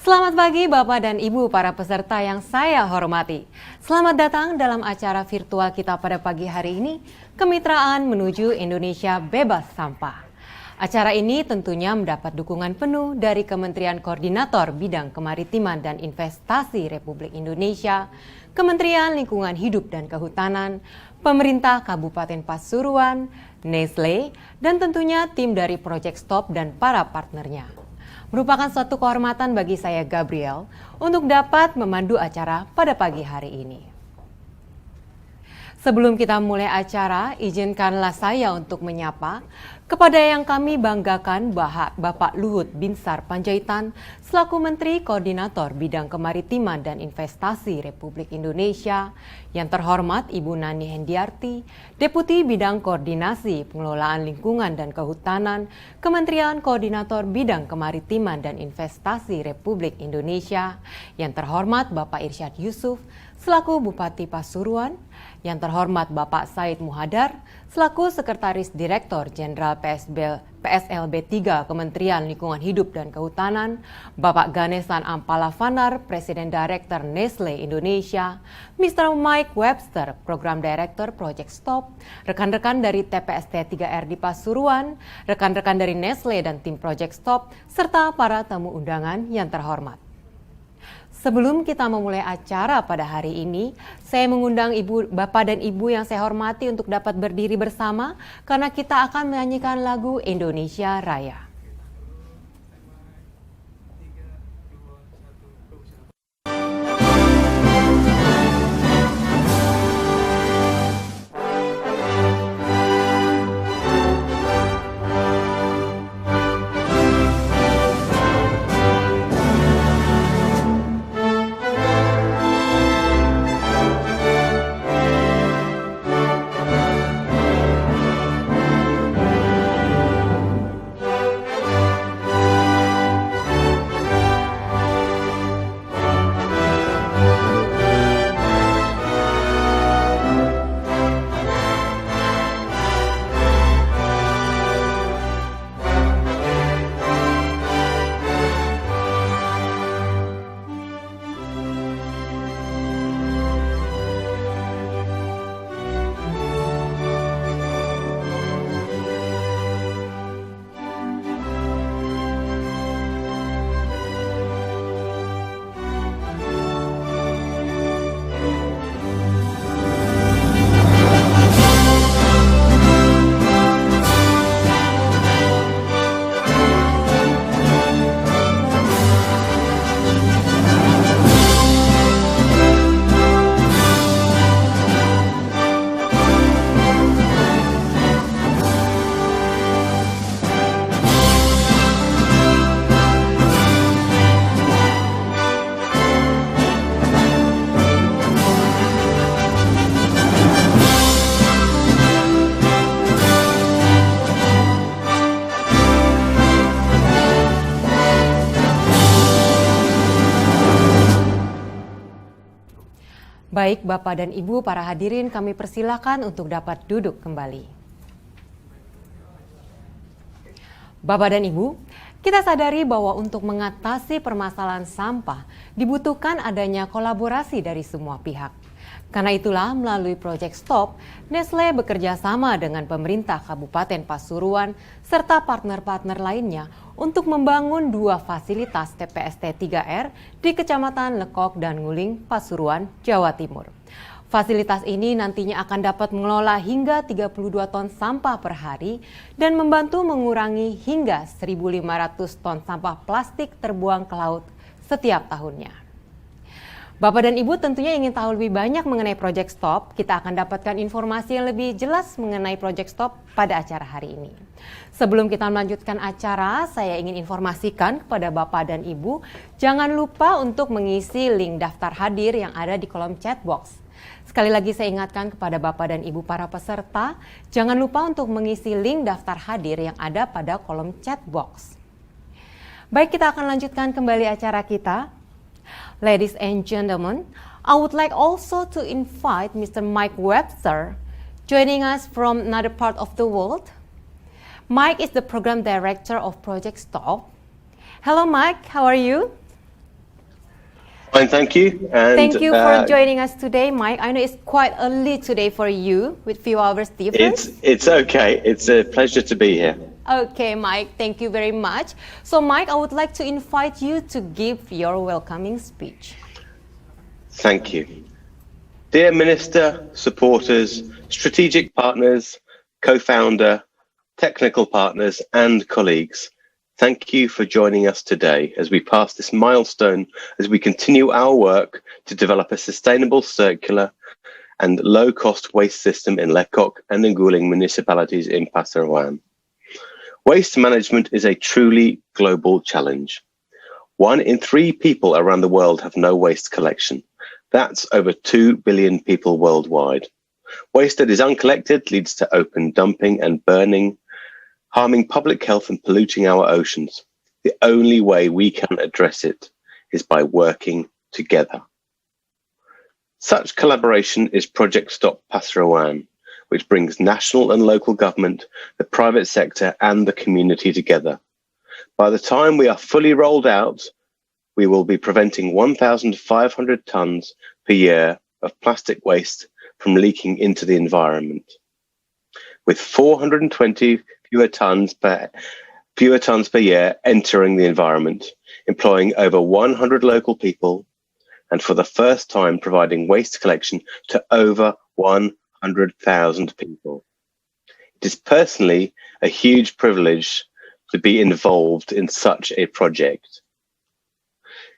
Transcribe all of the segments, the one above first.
Selamat pagi Bapak dan Ibu para peserta yang saya hormati. Selamat datang dalam acara virtual kita pada pagi hari ini, Kemitraan Menuju Indonesia Bebas Sampah. Acara ini tentunya mendapat dukungan penuh dari Kementerian Koordinator Bidang Kemaritiman dan Investasi Republik Indonesia, Kementerian Lingkungan Hidup dan Kehutanan, pemerintah Kabupaten Pasuruan, Nestle, dan tentunya tim dari Project Stop dan para partnernya. Merupakan suatu kehormatan bagi saya, Gabriel, untuk dapat memandu acara pada pagi hari ini. Sebelum kita mulai acara, izinkanlah saya untuk menyapa kepada yang kami banggakan Bapak Luhut Binsar Panjaitan selaku Menteri Koordinator Bidang Kemaritiman dan Investasi Republik Indonesia, yang terhormat Ibu Nani Hendiarti, Deputi Bidang Koordinasi Pengelolaan Lingkungan dan Kehutanan, Kementerian Koordinator Bidang Kemaritiman dan Investasi Republik Indonesia, yang terhormat Bapak Irsyad Yusuf selaku Bupati Pasuruan, yang terhormat Bapak Said Muhadar selaku Sekretaris Direktur Jenderal PSLB 3 Kementerian Lingkungan Hidup dan Kehutanan, Bapak Ganesan Ampalavanar, Presiden Direktur Nestle Indonesia, Mr. Mike Webster, Program Director Project Stop, rekan-rekan dari TPST 3R di Pasuruan, rekan-rekan dari Nestle dan tim Project Stop, serta para tamu undangan yang terhormat. Sebelum kita memulai acara pada hari ini, saya mengundang Bapak dan Ibu yang saya hormati untuk dapat berdiri bersama karena kita akan menyanyikan lagu Indonesia Raya. Baik Bapak dan Ibu para hadirin, kami persilakan untuk dapat duduk kembali. Bapak dan Ibu, kita sadari bahwa untuk mengatasi permasalahan sampah dibutuhkan adanya kolaborasi dari semua pihak. Karena itulah melalui Project Stop, Nestle bekerja sama dengan pemerintah Kabupaten Pasuruan serta partner-partner lainnya untuk membangun dua fasilitas TPST 3R di Kecamatan Lekok dan Nguling, Pasuruan, Jawa Timur. Fasilitas ini nantinya akan dapat mengelola hingga 32 ton sampah per hari dan membantu mengurangi hingga 1.500 ton sampah plastik terbuang ke laut setiap tahunnya. Bapak dan Ibu tentunya ingin tahu lebih banyak mengenai Project Stop, kita akan dapatkan informasi yang lebih jelas mengenai Project Stop pada acara hari ini. Sebelum kita melanjutkan acara, saya ingin informasikan kepada Bapak dan Ibu, jangan lupa untuk mengisi link daftar hadir yang ada di kolom chat box. Sekali lagi saya ingatkan kepada Bapak dan Ibu para peserta, jangan lupa untuk mengisi link daftar hadir yang ada pada kolom chat box. Baik, kita akan lanjutkan kembali acara kita. Ladies and gentlemen, I would like also to invite Mr. Mike Webster, joining us from another part of the world. Mike is the Program Director of Project Stop. Hello Mike, how are you? Fine, thank you. And Thank you for joining us today, Mike. I know it's quite early today for you with few hours difference. it's okay. It's a pleasure to be here. Okay, Mike, thank you very much. So, Mike, I would like to invite you to give your welcoming speech. Thank you. Dear Minister, supporters, strategic partners, co-founder, technical partners and colleagues, thank you for joining us today as we pass this milestone as we continue our work to develop a sustainable, circular and low-cost waste system in Lekok and Nguling municipalities in Pasuruan. Waste management is a truly global challenge. 1 in 3 people around the world have no waste collection. That's over 2 billion people worldwide. Waste that is uncollected leads to open dumping and burning, harming public health and polluting our oceans. The only way we can address it is by working together. Such collaboration is Project Stop Pasuruan, which brings national and local government, the private sector and the community together. By the time we are fully rolled out, we will be preventing 1,500 tons per year of plastic waste from leaking into the environment. With 420 fewer tons per year entering the environment, employing over 100 local people, and for the first time providing waste collection to over 100,000 people. It is personally a huge privilege to be involved in such a project.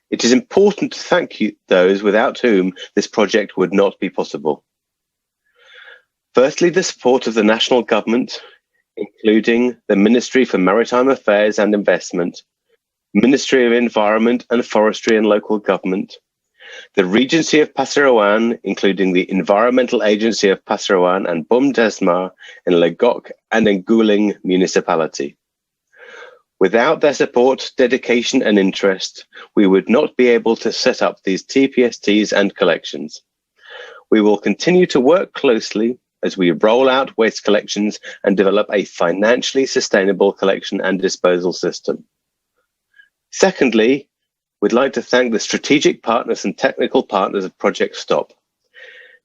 It is important to thank those without whom this project would not be possible. Firstly, the support of the national government, including the Ministry for Maritime Affairs and Investment, Ministry of Environment and Forestry and Local Government, the Regency of Pasuruan, including the Environmental Agency of Pasuruan and BUMDESMA in Lekok and Nguling municipality. Without their support, dedication and interest, we would not be able to set up these TPSTs and collections. We will continue to work closely as we roll out waste collections and develop a financially sustainable collection and disposal system. Secondly, we'd like to thank the strategic partners and technical partners of Project Stop.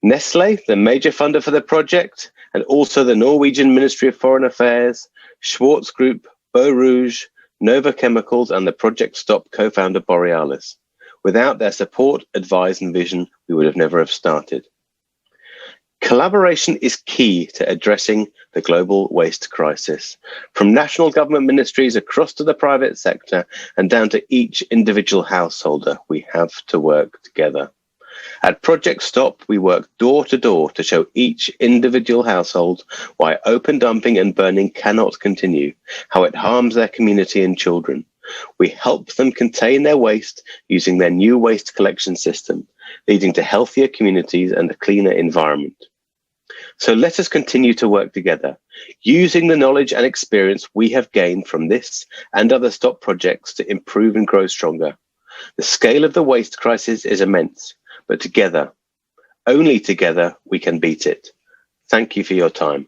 Nestlé, the major funder for the project, and also the Norwegian Ministry of Foreign Affairs, Schwartz Group, Beau Rouge, Nova Chemicals and the Project Stop co-founder Borealis. Without their support, advice and vision, we would have never have started. Collaboration is key to addressing the global waste crisis, from national government ministries across to the private sector and down to each individual householder. We have to work together. At Project Stop, we work door to door to show each individual household why open dumping and burning cannot continue, how it harms their community and children. We help them contain their waste using their new waste collection system, leading to healthier communities and a cleaner environment. So let us continue to work together, using the knowledge and experience we have gained from this and other Stop projects to improve and grow stronger. The scale of the waste crisis is immense, but together, only together, we can beat it. Thank you for your time.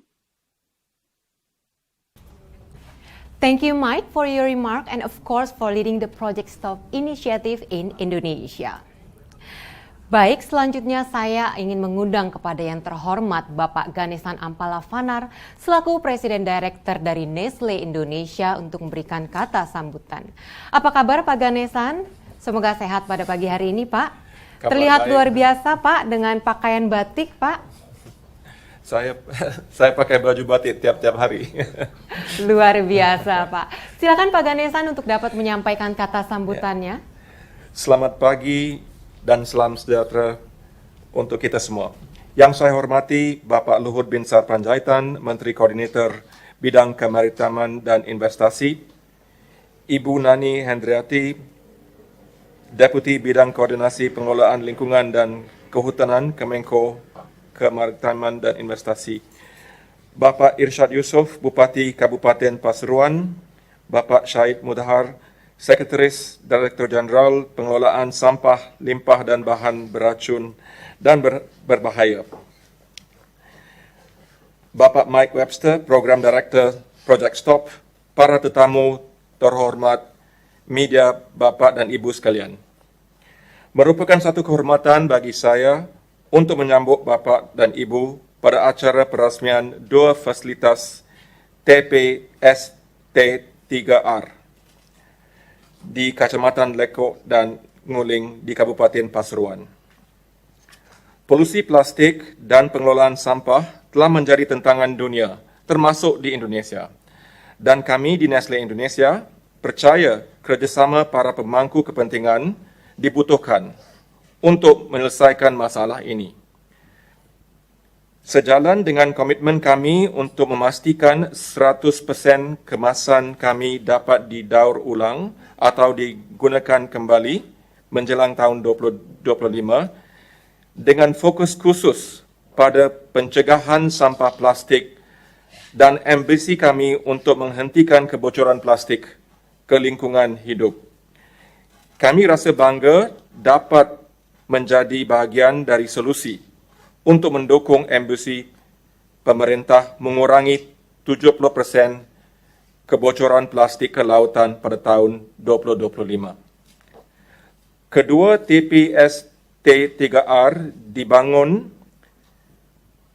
Thank you, Mike, for your remark and of course for leading the Project Stop initiative in Indonesia. Baik, selanjutnya saya ingin mengundang kepada yang terhormat Bapak Ganesan Ampalavanar selaku Presiden Director dari Nestlé Indonesia untuk memberikan kata sambutan. Apa kabar Pak Ganesan? Semoga sehat pada pagi hari ini, Pak. Terlihat luar biasa, Pak, dengan pakaian batik, Pak. Saya pakai baju batik tiap-tiap hari. Luar biasa, Pak. Silakan Pak Ganesan untuk dapat menyampaikan kata sambutannya. Selamat pagi dan salam sejahtera untuk kita semua. Yang saya hormati Bapak Luhut Binsar Panjaitan, Menteri Koordinator Bidang Kemaritiman dan Investasi, Ibu Nani Hendriati, Deputi Bidang Koordinasi Pengelolaan Lingkungan dan Kehutanan Kemenko Kemaritiman dan Investasi, Bapak Irsyad Yusof, Bupati Kabupaten Pasuruan, Bapak Syahid Mudahar, Sekretaris Direktur Jenderal Pengelolaan Sampah, Limpah dan Bahan Beracun dan Berbahaya, Bapak Mike Webster, Program Director Project Stop, para tetamu terhormat, media, Bapak dan Ibu sekalian. Merupakan satu kehormatan bagi saya untuk menyambut Bapak dan Ibu pada acara perasmian dua fasilitas TPST3R di Kecamatan Lekok dan Nguling di Kabupaten Pasuruan. Polusi plastik dan pengelolaan sampah telah menjadi tantangan dunia, termasuk di Indonesia. Dan kami di Nestle Indonesia percaya kerjasama para pemangku kepentingan dibutuhkan untuk menyelesaikan masalah ini. Sejalan dengan komitmen kami untuk memastikan 100% kemasan kami dapat didaur ulang atau digunakan kembali menjelang tahun 2025, dengan fokus khusus pada pencegahan sampah plastik dan ambisi kami untuk menghentikan kebocoran plastik ke lingkungan hidup. Kami rasa bangga dapat menjadi bahagian dari solusi untuk mendukung ambisi pemerintah mengurangi 70% kebocoran plastik ke lautan pada tahun 2025. Kedua TPST3R dibangun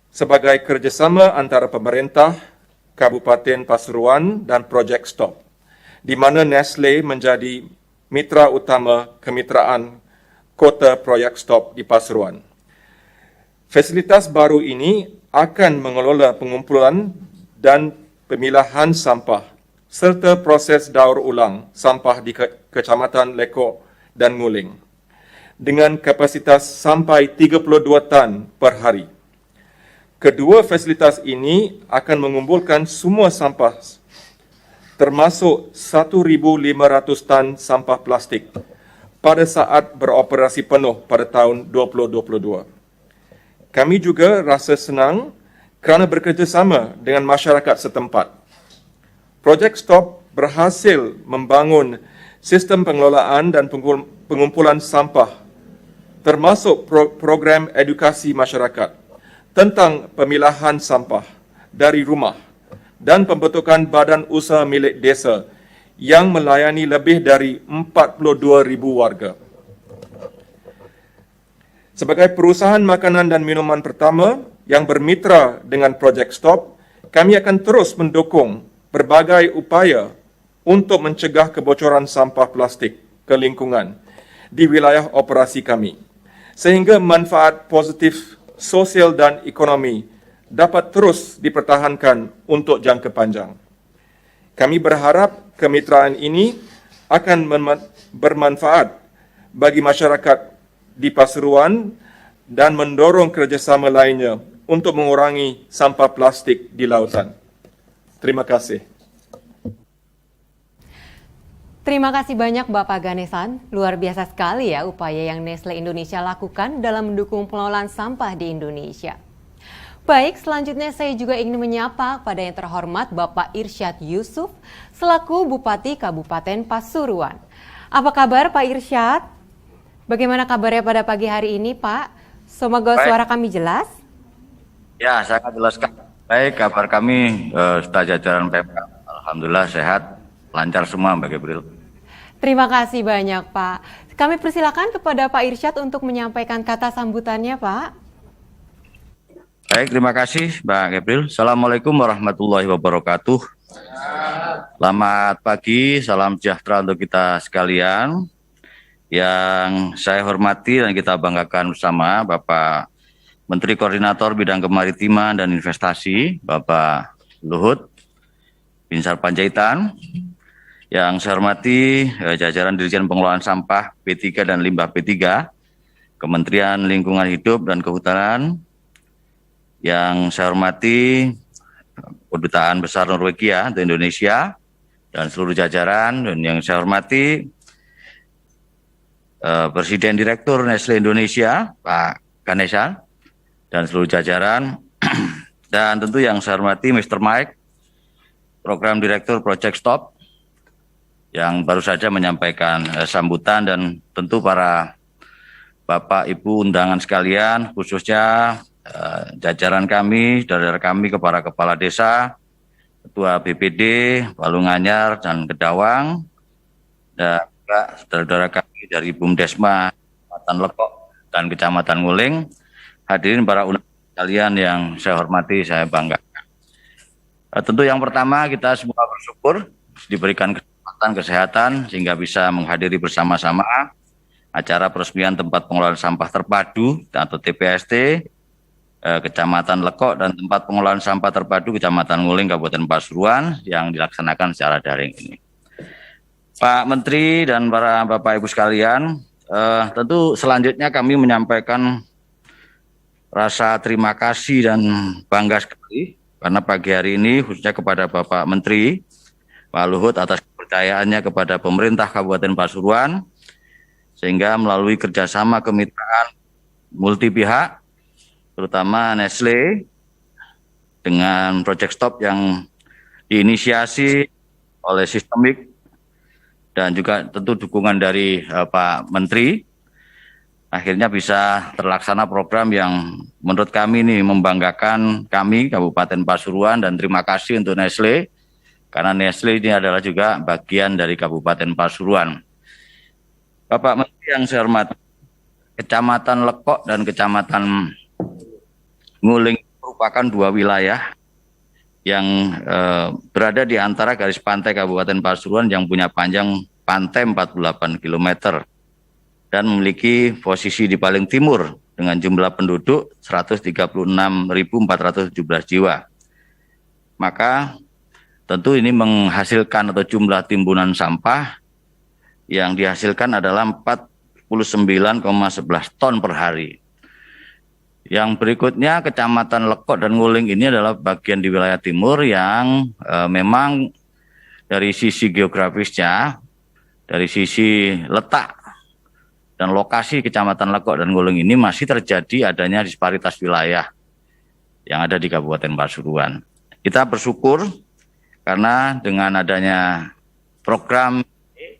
sebagai kerjasama antara pemerintah, Kabupaten Pasuruan dan Project Stop, di mana Nestle menjadi mitra utama kemitraan Kota Project Stop di Pasuruan. Fasilitas baru ini akan mengelola pengumpulan dan pemilahan sampah serta proses daur ulang sampah di Kecamatan Lekok dan Nguling dengan kapasitas sampai 32 tan per hari. Kedua fasilitas ini akan mengumpulkan semua sampah termasuk 1,500 tan sampah plastik pada saat beroperasi penuh pada tahun 2022. Kami juga rasa senang kerana bekerjasama dengan masyarakat setempat. Project Stop berhasil membangun sistem pengelolaan dan pengumpulan sampah termasuk program edukasi masyarakat tentang pemilahan sampah dari rumah dan pembentukan badan usaha milik desa yang melayani lebih dari 42,000 warga. Sebagai perusahaan makanan dan minuman pertama yang bermitra dengan Project Stop, kami akan terus mendukung berbagai upaya untuk mencegah kebocoran sampah plastik ke lingkungan di wilayah operasi kami, sehingga manfaat positif sosial dan ekonomi dapat terus dipertahankan untuk jangka panjang. Kami berharap kemitraan ini akan bermanfaat bagi masyarakat di Pasuruan dan mendorong kerjasama lainnya untuk mengurangi sampah plastik di lautan. Terima kasih. Terima kasih banyak Bapak Ganesan. Luar biasa sekali ya upaya yang Nestle Indonesia lakukan dalam mendukung pengelolaan sampah di Indonesia. Baik, selanjutnya saya juga ingin menyapa kepada yang terhormat Bapak Irsyad Yusuf selaku Bupati Kabupaten Pasuruan. Apa kabar Pak Irsyad? Bagaimana kabarnya pada pagi hari ini Pak? Semoga suara kami jelas. Ya, sangat jelas. Baik, kabar kami serta jajaran Pemkab. Alhamdulillah sehat, lancar semua Mbak Gabriel. Terima kasih banyak Pak. Kami persilakan kepada Pak Irsyad untuk menyampaikan kata sambutannya Pak. Baik, terima kasih Mbak Gabriel. Assalamualaikum warahmatullahi wabarakatuh. Selamat pagi, salam sejahtera untuk kita sekalian. Yang saya hormati dan kita banggakan bersama Bapak Menteri Koordinator Bidang Kemaritiman dan Investasi, Bapak Luhut Binsar Panjaitan. Yang saya hormati jajaran Dirjen Pengelolaan Sampah P3 dan Limbah P3, Kementerian Lingkungan Hidup dan Kehutanan. Yang saya hormati Kedutaan Besar Norwegia untuk Indonesia dan seluruh jajaran, dan yang saya hormati Presiden Direktur Nestle Indonesia, Pak Ganesan, dan seluruh jajaran, dan tentu yang saya hormati Mr. Mike, Program Direktur Project Stop, yang baru saja menyampaikan sambutan, dan tentu para Bapak Ibu undangan sekalian, khususnya jajaran kami, saudara kami, kepala kepala desa, Ketua BPD, Walunganyar dan Kedawang, dan juga saudara-saudara kami dari BUMDesma Kecamatan Lekok dan Kecamatan Nguling. Hadirin para undangan sekalian yang saya hormati, saya banggakan. Tentu yang pertama kita semua bersyukur diberikan kesempatan kesehatan sehingga bisa menghadiri bersama-sama acara peresmian tempat pengelolaan sampah terpadu atau TPST Kecamatan Lekok dan tempat pengelolaan sampah terpadu Kecamatan Nguling Kabupaten Pasuruan yang dilaksanakan secara daring ini. Pak Menteri dan para Bapak Ibu sekalian, tentu selanjutnya kami menyampaikan rasa terima kasih dan bangga sekali karena pagi hari ini khususnya kepada Bapak Menteri Pak Luhut atas kepercayaannya kepada pemerintah Kabupaten Pasuruan sehingga melalui kerjasama kemitraan multi pihak terutama Nestle dengan Project Stop yang diinisiasi oleh Sistemik dan juga tentu dukungan dari Pak Menteri, akhirnya bisa terlaksana program yang menurut kami ini membanggakan kami Kabupaten Pasuruan dan terima kasih untuk Nestle karena Nestle ini adalah juga bagian dari Kabupaten Pasuruan. Bapak Menteri yang saya hormati, Kecamatan Lekok dan Kecamatan Nguling merupakan dua wilayah yang berada di antara garis pantai Kabupaten Pasuruan yang punya panjang pantai 48 km. Dan memiliki posisi di paling timur dengan jumlah penduduk 136.417 jiwa. Maka tentu ini menghasilkan atau jumlah timbunan sampah yang dihasilkan adalah 49,11 ton per hari. Yang berikutnya Kecamatan Lekok dan Nguling ini adalah bagian di wilayah timur yang memang dari sisi geografisnya, dari sisi letak dan lokasi Kecamatan Lekok dan Nguling ini masih terjadi adanya disparitas wilayah yang ada di Kabupaten Pasuruan. Kita bersyukur karena dengan adanya program ini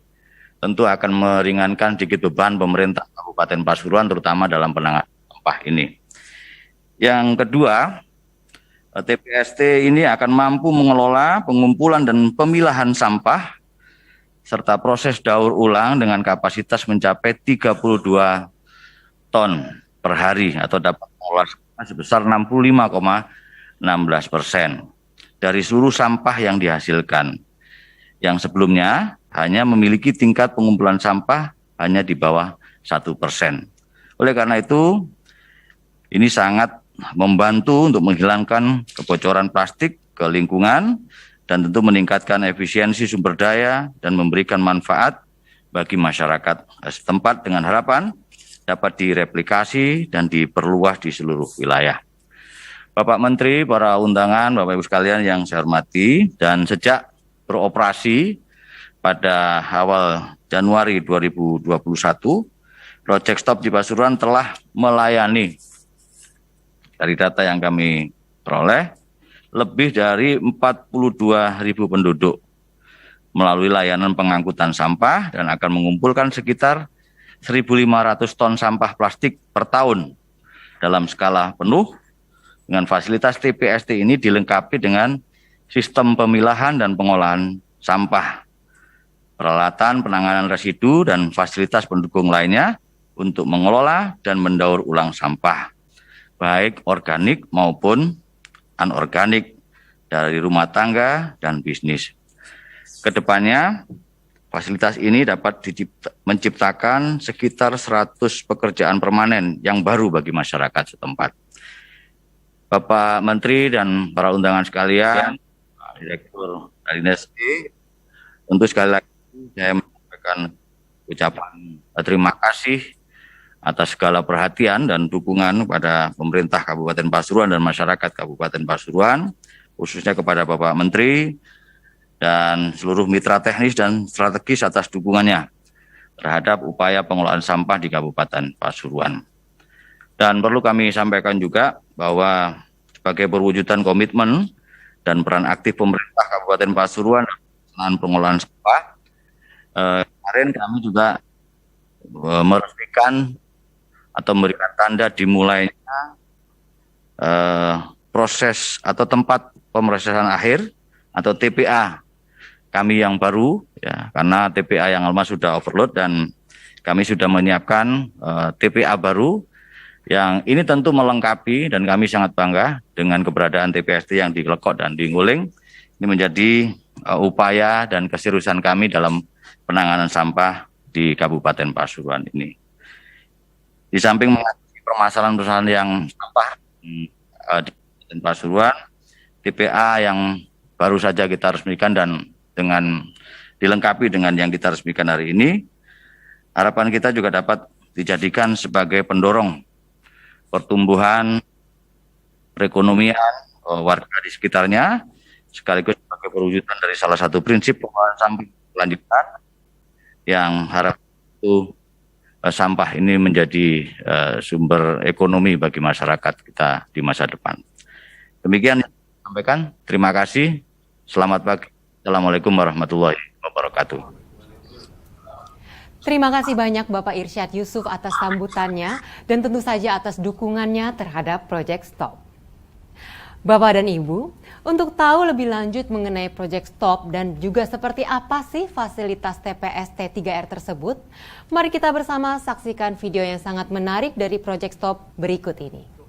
tentu akan meringankan sedikit beban pemerintah Kabupaten Pasuruan terutama dalam penanganan sampah ini. Yang kedua, TPST ini akan mampu mengelola pengumpulan dan pemilahan sampah serta proses daur ulang dengan kapasitas mencapai 32 ton per hari atau dapat mengolah sampah sebesar 65,16% dari seluruh sampah yang dihasilkan. Yang sebelumnya hanya memiliki tingkat pengumpulan sampah hanya di bawah 1%. Oleh karena itu, ini sangat membantu untuk menghilangkan kebocoran plastik ke lingkungan dan tentu meningkatkan efisiensi sumber daya dan memberikan manfaat bagi masyarakat setempat dengan harapan dapat direplikasi dan diperluas di seluruh wilayah. Bapak Menteri, para undangan, Bapak Ibu sekalian yang saya hormati, dan sejak beroperasi pada awal Januari 2021, Project Stop di Pasuruan telah melayani dari data yang kami peroleh lebih dari 42.000 penduduk melalui layanan pengangkutan sampah dan akan mengumpulkan sekitar 1.500 ton sampah plastik per tahun dalam skala penuh. Dengan fasilitas TPST ini dilengkapi dengan sistem pemilahan dan pengolahan sampah, peralatan penanganan residu dan fasilitas pendukung lainnya untuk mengelola dan mendaur ulang sampah, baik organik maupun anorganik dari rumah tangga dan bisnis. Kedepannya, fasilitas ini dapat menciptakan sekitar 100 pekerjaan permanen yang baru bagi masyarakat setempat. Bapak Menteri dan para undangan sekalian, Pak Direktur dari Nestle, tentu sekali lagi saya menyampaikan ucapan terima kasih atas segala perhatian dan dukungan kepada pemerintah Kabupaten Pasuruan dan masyarakat Kabupaten Pasuruan, khususnya kepada Bapak Menteri dan seluruh mitra teknis dan strategis atas dukungannya terhadap upaya pengelolaan sampah di Kabupaten Pasuruan. Dan perlu kami sampaikan juga bahwa sebagai perwujudan komitmen dan peran aktif pemerintah Kabupaten Pasuruan dalam pengelolaan sampah, kemarin kami juga meresmikan atau memberikan tanda dimulainya proses atau tempat pemrosesan akhir atau TPA kami yang baru, ya, karena TPA yang lama sudah overload dan kami sudah menyiapkan TPA baru yang ini tentu melengkapi, dan kami sangat bangga dengan keberadaan TPST yang di Lekok dan di Nguling. Ini menjadi upaya dan keseriusan kami dalam penanganan sampah di Kabupaten Pasuruan ini. Di samping mengatasi permasalahan-permasalahan yang sampah di Kabupaten Pasuruan, TPA yang baru saja kita resmikan dan dengan dilengkapi dengan yang kita resmikan hari ini, harapan kita juga dapat dijadikan sebagai pendorong pertumbuhan perekonomian warga di sekitarnya, sekaligus sebagai perwujudan dari salah satu prinsip pengolahan sampah berkelanjutan yang harap itu sampah ini menjadi sumber ekonomi bagi masyarakat kita di masa depan. Demikian yang saya sampaikan. Terima kasih. Selamat pagi. Assalamualaikum warahmatullahi wabarakatuh. Terima kasih banyak Bapak Irsyad Yusuf atas sambutannya dan tentu saja atas dukungannya terhadap Project Stop. Bapak dan Ibu, untuk tahu lebih lanjut mengenai Project Stop dan juga seperti apa sih fasilitas TPST 3R tersebut, mari kita bersama saksikan video yang sangat menarik dari Project Stop berikut ini.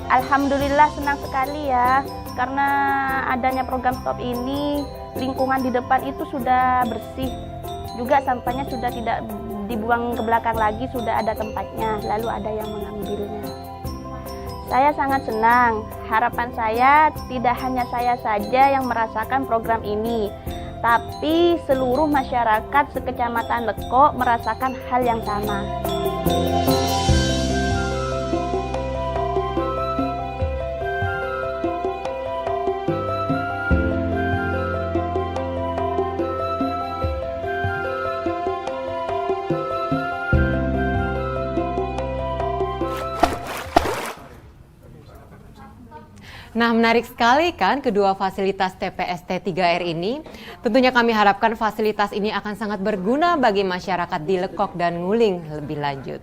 Alhamdulillah senang sekali ya, karena adanya program Stop ini, lingkungan di depan itu sudah bersih, juga sampahnya sudah tidak dibuang ke belakang lagi, sudah ada tempatnya, lalu ada yang mengambilnya. Saya sangat senang, harapan saya tidak hanya saya saja yang merasakan program ini, tapi seluruh masyarakat sekecamatan Lekok merasakan hal yang sama. Nah, menarik sekali kan kedua fasilitas TPST 3R ini. Tentunya kami harapkan fasilitas ini akan sangat berguna bagi masyarakat di Lekok dan Nguling lebih lanjut.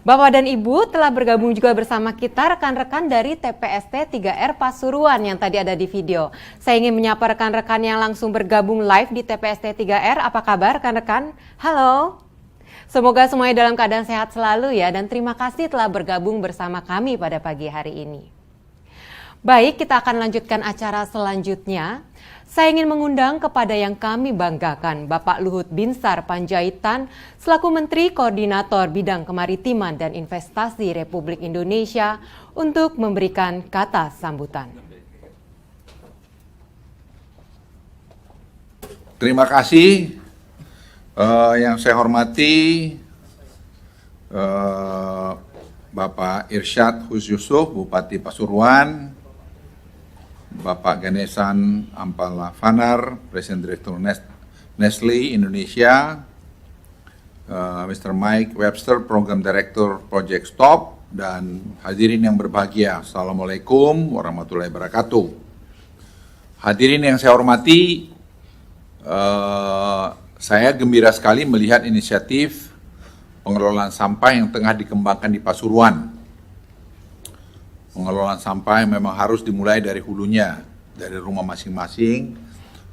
Bapak dan Ibu telah bergabung juga bersama kita rekan-rekan dari TPST 3R Pasuruan yang tadi ada di video. Saya ingin menyapa rekan-rekan yang langsung bergabung live di TPST 3R. Apa kabar rekan-rekan? Halo. Semoga semuanya dalam keadaan sehat selalu ya, dan terima kasih telah bergabung bersama kami pada pagi hari ini. Baik, kita akan lanjutkan acara selanjutnya. Saya ingin mengundang kepada yang kami banggakan, Bapak Luhut Binsar Panjaitan, selaku Menteri Koordinator Bidang Kemaritiman dan Investasi Republik Indonesia, untuk memberikan kata sambutan. Terima kasih Yang saya hormati Bapak Irsyad Hus Yusuf, Bupati Pasuruan, Bapak Ganesan Ampala Fanar, Presiden Direktur Nestle Indonesia, Mr. Mike Webster, Program Director Project Stop, dan hadirin yang berbahagia. Assalamualaikum warahmatullahi wabarakatuh. Hadirin yang saya hormati, saya gembira sekali melihat inisiatif pengelolaan sampah yang tengah dikembangkan di Pasuruan. Pengelolaan sampah yang memang harus dimulai dari hulunya, dari rumah masing-masing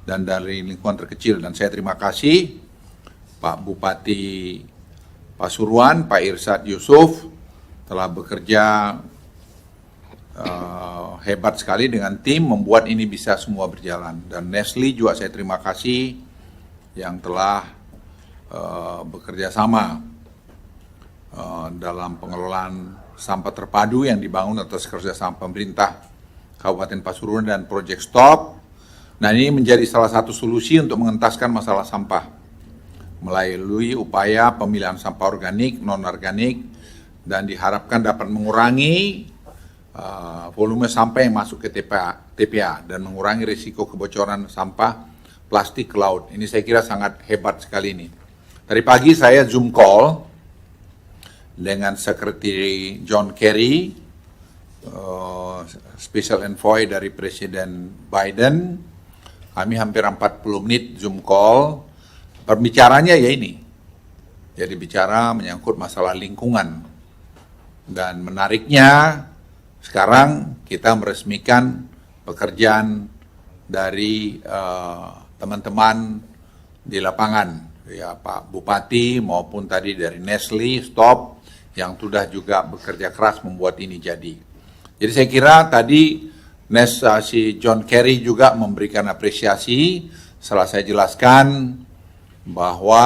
dan dari lingkungan terkecil. Dan saya terima kasih Pak Bupati Pasuruan, Pak Irsyad Yusuf, telah bekerja hebat sekali dengan tim membuat ini bisa semua berjalan. Dan Nestle juga saya terima kasih yang telah bekerja sama dalam pengelolaan sampah terpadu yang dibangun atas kerjasama pemerintah Kabupaten Pasuruan dan Project Stop. Nah, ini menjadi salah satu solusi untuk mengentaskan masalah sampah melalui upaya pemilihan sampah organik, non-organik, dan diharapkan dapat mengurangi volume sampah yang masuk ke TPA dan mengurangi risiko kebocoran sampah plastik ke laut. Ini saya kira sangat hebat sekali ini. Tadi pagi saya Zoom call dengan Sekretari John Kerry, Special Envoy dari Presiden Biden. Kami hampir 40 menit Zoom call. Perbicaranya ya ini. Jadi bicara menyangkut masalah lingkungan. Dan menariknya sekarang kita meresmikan pekerjaan dari teman-teman di lapangan, ya Pak Bupati maupun tadi dari Nestle Stop yang sudah juga bekerja keras membuat ini jadi. Jadi saya kira tadi si John Kerry juga memberikan apresiasi setelah saya jelaskan bahwa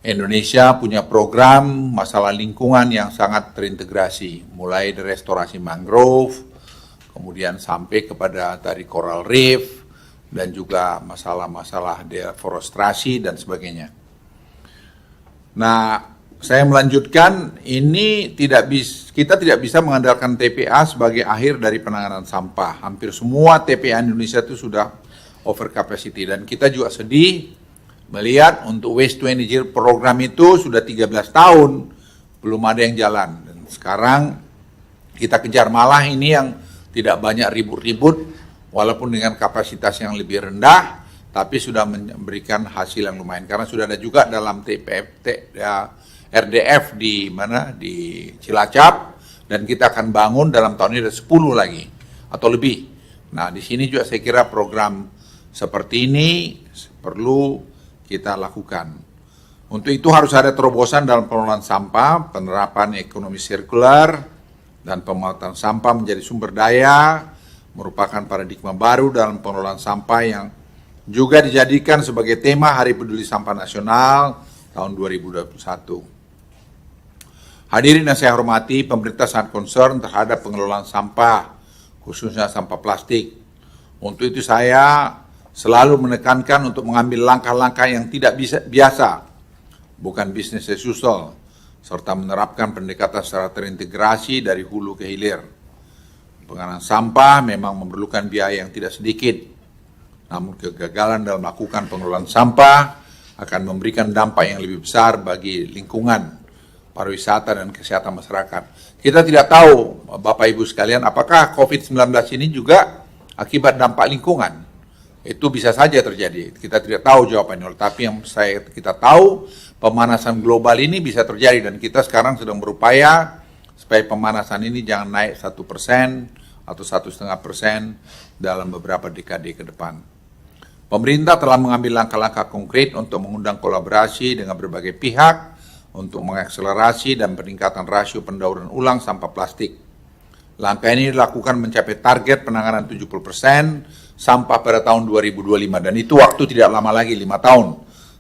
Indonesia punya program masalah lingkungan yang sangat terintegrasi, mulai dari restorasi mangrove, kemudian sampai kepada tadi coral reef, dan juga masalah-masalah deforestasi dan sebagainya. Nah, saya melanjutkan, ini kita tidak bisa mengandalkan TPA sebagai akhir dari penanganan sampah. Hampir semua TPA Indonesia itu sudah over capacity, dan kita juga sedih melihat untuk waste to energy program itu sudah 13 tahun belum ada yang jalan. Dan sekarang kita kejar malah ini yang tidak banyak ribut-ribut, walaupun dengan kapasitas yang lebih rendah, tapi sudah memberikan hasil yang lumayan. Karena sudah ada juga dalam RDF di Cilacap, dan kita akan bangun dalam tahun ini ada 10 lagi atau lebih. Nah, di sini juga saya kira program seperti ini perlu kita lakukan. Untuk itu harus ada terobosan dalam pengelolaan sampah, penerapan ekonomi sirkular, dan pemanfaatan sampah menjadi sumber daya, merupakan paradigma baru dalam pengelolaan sampah yang juga dijadikan sebagai tema Hari Peduli Sampah Nasional tahun 2021. Hadirin yang saya hormati, pemerintah sangat concern terhadap pengelolaan sampah, khususnya sampah plastik. Untuk itu saya selalu menekankan untuk mengambil langkah-langkah yang tidak biasa, bukan business as usual, serta menerapkan pendekatan secara terintegrasi dari hulu ke hilir. Penanganan sampah memang memerlukan biaya yang tidak sedikit, namun kegagalan dalam melakukan pengelolaan sampah akan memberikan dampak yang lebih besar bagi lingkungan, pariwisata, dan kesehatan masyarakat. Kita tidak tahu, Bapak Ibu sekalian, apakah COVID-19 ini juga akibat dampak lingkungan. Itu bisa saja terjadi, kita tidak tahu jawabannya, tapi yang kita tahu pemanasan global ini bisa terjadi, dan kita sekarang sedang berupaya supaya pemanasan ini jangan naik 1% atau 1,5% dalam beberapa dekade ke depan. Pemerintah telah mengambil langkah-langkah konkret untuk mengundang kolaborasi dengan berbagai pihak untuk mengakselerasi dan peningkatan rasio pendauran ulang sampah plastik. Langkah ini dilakukan mencapai target penanganan 70% sampah pada tahun 2025, dan itu waktu tidak lama lagi, 5 tahun,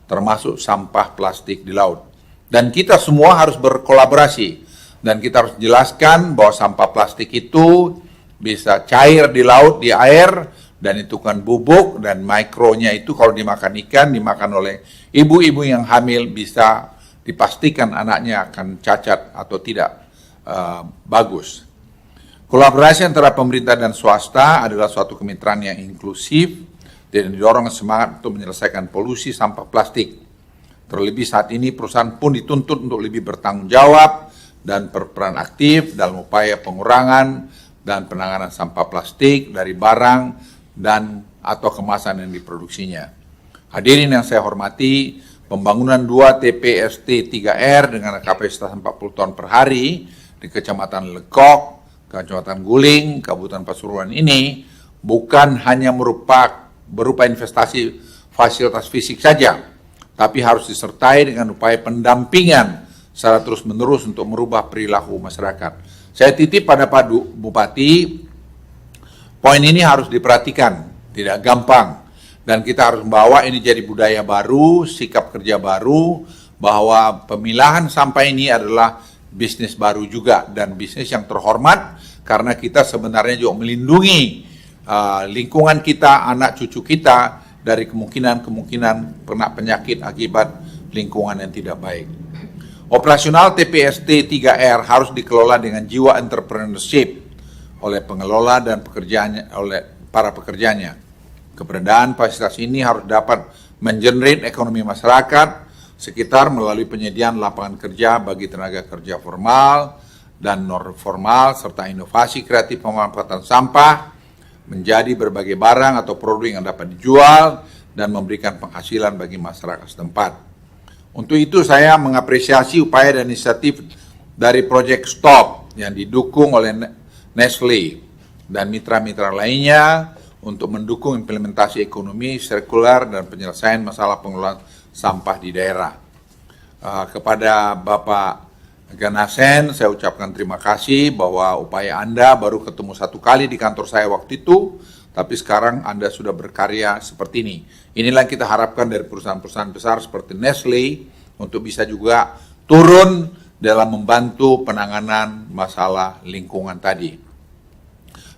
termasuk sampah plastik di laut. Dan kita semua harus berkolaborasi, dan kita harus jelaskan bahwa sampah plastik itu bisa cair di laut, di air, dan itu kan bubuk, dan mikronya itu kalau dimakan ikan, dimakan oleh ibu-ibu yang hamil bisa dipastikan anaknya akan cacat atau tidak bagus. Kolaborasi antara pemerintah dan swasta adalah suatu kemitraan yang inklusif dan didorong semangat untuk menyelesaikan polusi sampah plastik. Terlebih saat ini perusahaan pun dituntut untuk lebih bertanggung jawab dan berperan aktif dalam upaya pengurangan dan penanganan sampah plastik dari barang dan atau kemasan yang diproduksinya. Hadirin yang saya hormati, pembangunan 2 TPST 3R dengan kapasitas 40 ton per hari di Kecamatan Lekok, Kecamatan Guling, Kabupaten Pasuruan ini bukan hanya berupa investasi fasilitas fisik saja, tapi harus disertai dengan upaya pendampingan secara terus-menerus untuk merubah perilaku masyarakat. Saya titip pada Pak Bupati, poin ini harus diperhatikan, tidak gampang. Dan kita harus membawa ini jadi budaya baru, sikap kerja baru, bahwa pemilahan sampah ini adalah bisnis baru juga, dan bisnis yang terhormat, karena kita sebenarnya juga melindungi lingkungan kita, anak cucu kita, dari kemungkinan kena penyakit akibat lingkungan yang tidak baik. Operasional TPST 3R harus dikelola dengan jiwa entrepreneurship oleh pengelola dan oleh para pekerjanya. Keberadaan fasilitas ini harus dapat mengenerate ekonomi masyarakat sekitar melalui penyediaan lapangan kerja bagi tenaga kerja formal dan non formal, serta inovasi kreatif pemanfaatan sampah menjadi berbagai barang atau produk yang dapat dijual dan memberikan penghasilan bagi masyarakat setempat. Untuk itu saya mengapresiasi upaya dan inisiatif dari Project Stop yang didukung oleh Nestle dan mitra-mitra lainnya untuk mendukung implementasi ekonomi sirkular dan penyelesaian masalah pengelolaan sampah di daerah. Kepada Bapak Ganasen, saya ucapkan terima kasih bahwa upaya Anda baru ketemu 1 kali di kantor saya waktu itu, tapi sekarang Anda sudah berkarya seperti ini. Inilah yang kita harapkan dari perusahaan-perusahaan besar seperti Nestle untuk bisa juga turun dalam membantu penanganan masalah lingkungan tadi.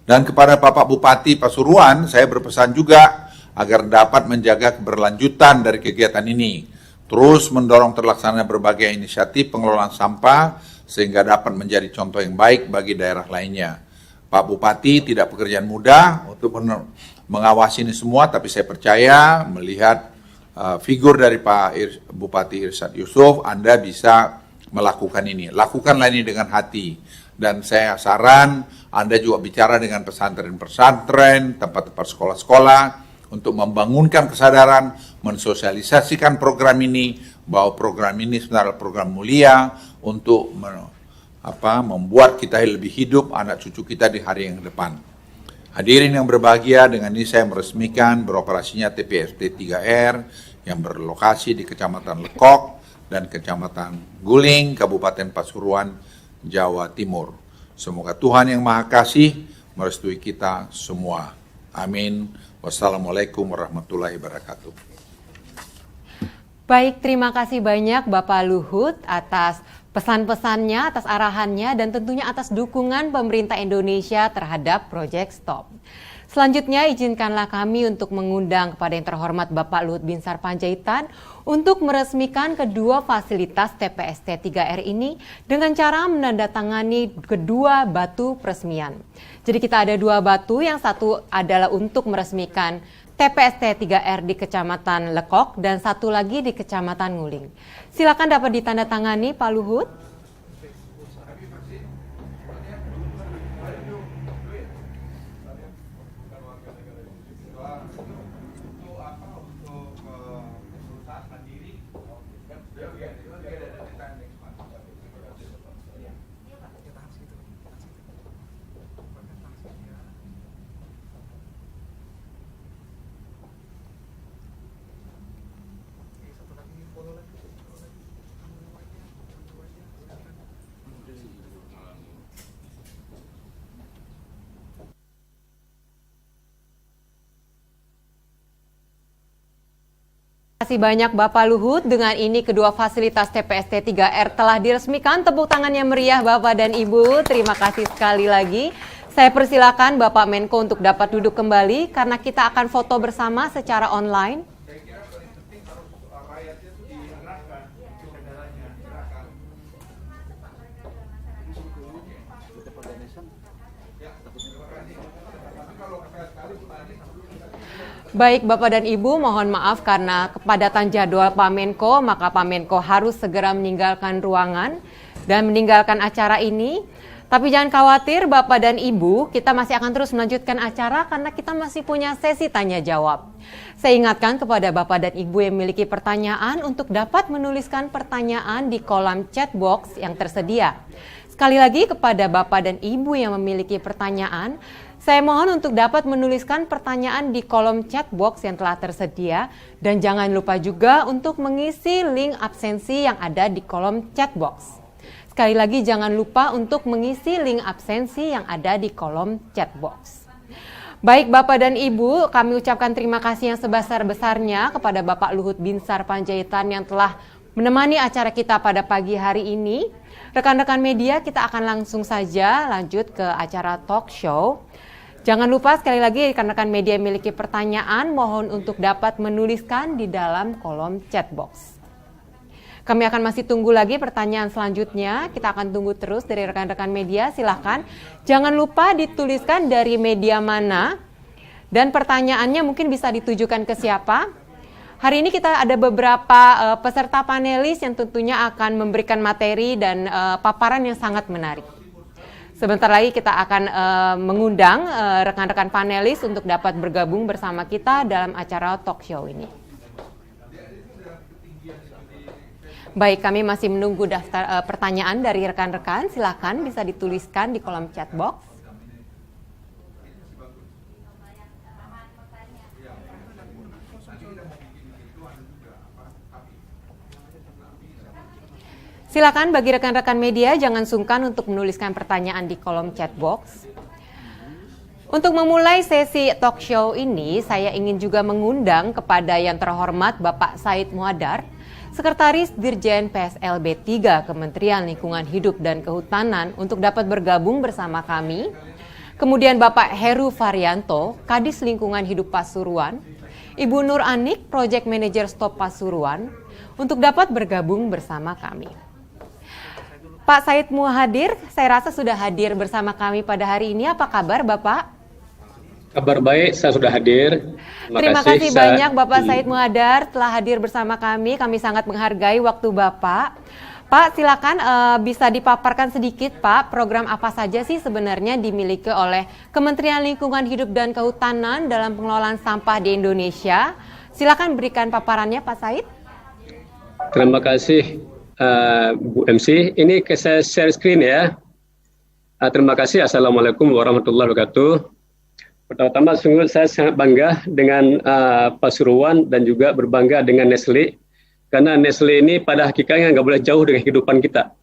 Dan kepada Bapak Bupati Pasuruan, saya berpesan juga agar dapat menjaga keberlanjutan dari kegiatan ini, terus mendorong terlaksananya berbagai inisiatif pengelolaan sampah sehingga dapat menjadi contoh yang baik bagi daerah lainnya. Pak Bupati tidak pekerjaan mudah untuk mengawasi ini semua, tapi saya percaya melihat figur dari Pak Bupati Irsyad Yusuf, Anda bisa melakukan ini. Lakukanlah ini dengan hati. Dan saya saran Anda juga bicara dengan pesantren-pesantren, tempat-tempat sekolah-sekolah, untuk membangunkan kesadaran, mensosialisasikan program ini, bahwa program ini sebenarnya program mulia untuk membuat kita lebih hidup, anak cucu kita di hari yang depan. Hadirin yang berbahagia, dengan ini saya meresmikan beroperasinya TPST 3R yang berlokasi di Kecamatan Lekok dan Kecamatan Guling, Kabupaten Pasuruan, Jawa Timur. Semoga Tuhan yang Maha Kasih merestui kita semua. Amin. Wassalamualaikum warahmatullahi wabarakatuh. Baik, terima kasih banyak Bapak Luhut atas pesan-pesannya, atas arahannya, dan tentunya atas dukungan pemerintah Indonesia terhadap Project Stop. Selanjutnya, izinkanlah kami untuk mengundang kepada yang terhormat Bapak Luhut Binsar Panjaitan untuk meresmikan kedua fasilitas TPST 3R ini dengan cara menandatangani kedua batu peresmian. Jadi kita ada 2 batu, yang satu adalah untuk meresmikan TPST 3R di Kecamatan Lekok dan satu lagi di Kecamatan Nguling. Silakan dapat ditandatangani Pak Luhut. Terima kasih banyak Bapak Luhut. Dengan ini kedua fasilitas TPST 3R telah diresmikan. Tepuk tangan yang meriah Bapak dan Ibu. Terima kasih sekali lagi. Saya persilakan Bapak Menko untuk dapat duduk kembali karena kita akan foto bersama secara online. Baik Bapak dan Ibu, mohon maaf karena kepadatan jadwal Pak Menko, maka Pak Menko harus segera meninggalkan ruangan dan meninggalkan acara ini. Tapi jangan khawatir Bapak dan Ibu, kita masih akan terus melanjutkan acara karena kita masih punya sesi tanya jawab. Saya ingatkan kepada Bapak dan Ibu yang memiliki pertanyaan untuk dapat menuliskan pertanyaan di kolom chat box yang tersedia. Sekali lagi kepada Bapak dan Ibu yang memiliki pertanyaan, saya mohon untuk dapat menuliskan pertanyaan di kolom chat box yang telah tersedia dan jangan lupa juga untuk mengisi link absensi yang ada di kolom chat box. Sekali lagi jangan lupa untuk mengisi link absensi yang ada di kolom chat box. Baik Bapak dan Ibu, kami ucapkan terima kasih yang sebesar-besarnya kepada Bapak Luhut Binsar Panjaitan yang telah menemani acara kita pada pagi hari ini. Rekan-rekan media, kita akan langsung saja lanjut ke acara talk show. Jangan lupa sekali lagi rekan-rekan media yang memiliki pertanyaan mohon untuk dapat menuliskan di dalam kolom chat box. Kami akan masih tunggu lagi pertanyaan selanjutnya. Kita akan tunggu terus dari rekan-rekan media. Silahkan jangan lupa dituliskan dari media mana dan pertanyaannya mungkin bisa ditujukan ke siapa. Hari ini kita ada beberapa peserta panelis yang tentunya akan memberikan materi dan paparan yang sangat menarik. Sebentar lagi kita akan mengundang rekan-rekan panelis untuk dapat bergabung bersama kita dalam acara talk show ini. Baik, kami masih menunggu daftar pertanyaan dari rekan-rekan. Silakan bisa dituliskan di kolom chat box. Silakan bagi rekan-rekan media jangan sungkan untuk menuliskan pertanyaan di kolom chat box. Untuk memulai sesi talk show ini, saya ingin juga mengundang kepada yang terhormat Bapak Said Muadar, Sekretaris Dirjen PSLB 3 Kementerian Lingkungan Hidup dan Kehutanan untuk dapat bergabung bersama kami. Kemudian Bapak Heru Varianto, Kadis Lingkungan Hidup Pasuruan, Ibu Nur Anik, Project Manager Stop Pasuruan, untuk dapat bergabung bersama kami. Pak Said Muhadir, saya rasa sudah hadir bersama kami pada hari ini. Apa kabar Bapak? Kabar baik, saya sudah hadir. Terima kasih banyak Bapak Said Muhadar telah hadir bersama kami. Kami sangat menghargai waktu Bapak. Pak, silakan bisa dipaparkan sedikit Pak, program apa saja sih sebenarnya dimiliki oleh Kementerian Lingkungan Hidup dan Kehutanan dalam pengelolaan sampah di Indonesia. Silakan berikan paparannya Pak Said. Terima kasih Bu MC. Ini saya share screen ya. Terima kasih. Assalamualaikum warahmatullahi wabarakatuh. Pertama-tama sungguh saya sangat bangga dengan Pasuruan dan juga berbangga dengan Nestle. Karena Nestle ini pada hakikatnya nggak boleh jauh dengan kehidupan kita.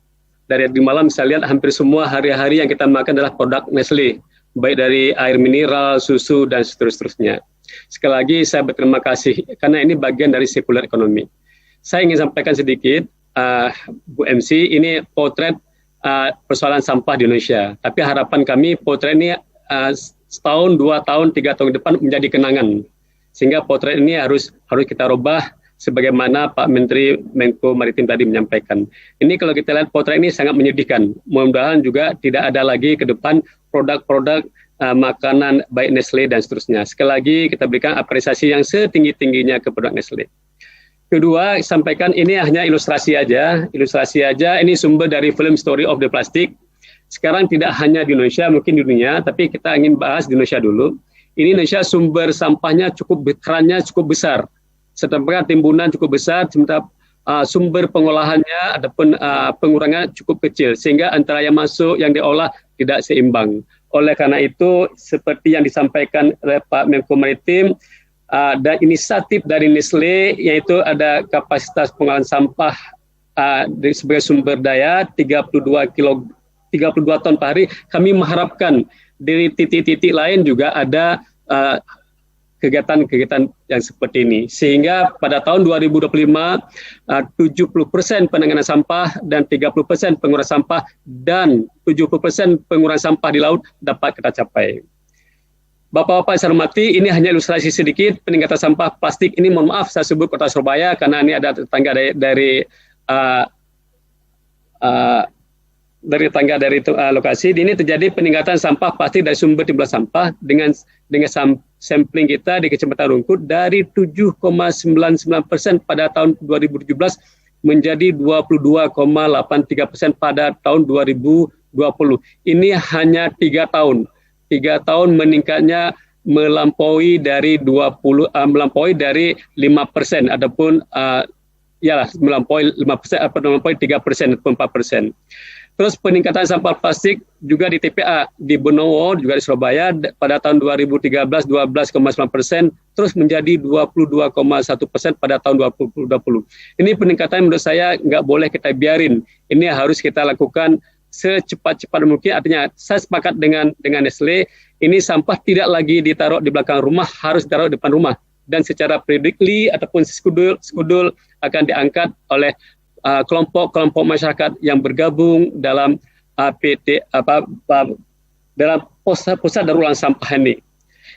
Dari malam saya lihat hampir semua hari-hari yang kita makan adalah produk Nestle. Baik dari air mineral, susu, dan seterusnya. Sekali lagi saya berterima kasih karena ini bagian dari sirkular ekonomi. Saya ingin sampaikan sedikit, Bu MC, ini potret persoalan sampah di Indonesia. Tapi harapan kami potret ini setahun, 2 tahun, 3 tahun ke depan menjadi kenangan. Sehingga potret ini harus kita rubah sebagaimana Pak Menteri Menko Maritim tadi menyampaikan. Ini kalau kita lihat potret ini sangat menyedihkan. Mudah-mudahan juga tidak ada lagi ke depan produk-produk makanan baik Nestle dan seterusnya. Sekali lagi kita berikan apresiasi yang setinggi-tingginya ke produk Nestle. Kedua, sampaikan ini hanya ilustrasi aja. Ini sumber dari film Story of the Plastic. Sekarang tidak hanya di Indonesia, mungkin di dunia, tapi kita ingin bahas di Indonesia dulu. Ini Indonesia sumber sampahnya kerannya cukup besar. Sedangkan timbunan cukup besar, sementara sumber pengolahannya ataupun pengurangan cukup kecil. Sehingga antara yang masuk, yang diolah tidak seimbang. Oleh karena itu, seperti yang disampaikan oleh Pak Menko Maritim, dan inisiatif dari Nestle, yaitu ada kapasitas pengolahan sampah sebagai sumber daya 32 ton per hari. Kami mengharapkan dari titik-titik lain juga ada kegiatan-kegiatan yang seperti ini. Sehingga pada tahun 2025, 70% penanganan sampah dan 30% pengurangan sampah dan 70% pengurangan sampah di laut dapat kita capai. Bapak-bapak saya hormati, ini hanya ilustrasi sedikit peningkatan sampah plastik ini. Mohon maaf saya sebut Kota Surabaya karena ini ada tetangga dari lokasi. Ini terjadi peningkatan sampah plastik dari sumber timbulan sampah dengan sampling kita di Kecamatan Rungkut dari 7,99% pada tahun 2017 menjadi 22,83% pada tahun 2020. Ini hanya 3 tahun. 3 tahun meningkatnya melampaui dari 5%, adapun melampaui 5%, melampaui 3% atau 4%. Terus peningkatan sampah plastik juga di TPA di Benowo juga di Surabaya pada tahun 2013 12,9%, terus menjadi 22,1% pada tahun 2020. Ini peningkatan menurut saya nggak boleh kita biarin. Ini harus kita lakukan secepat-cepat mungkin. Artinya saya sepakat dengan Nestle, ini sampah tidak lagi ditaruh di belakang rumah, harus ditaruh di depan rumah. Dan secara periodically ataupun skudul akan diangkat oleh kelompok-kelompok masyarakat yang bergabung dalam dalam pusat daur ulang sampah ini.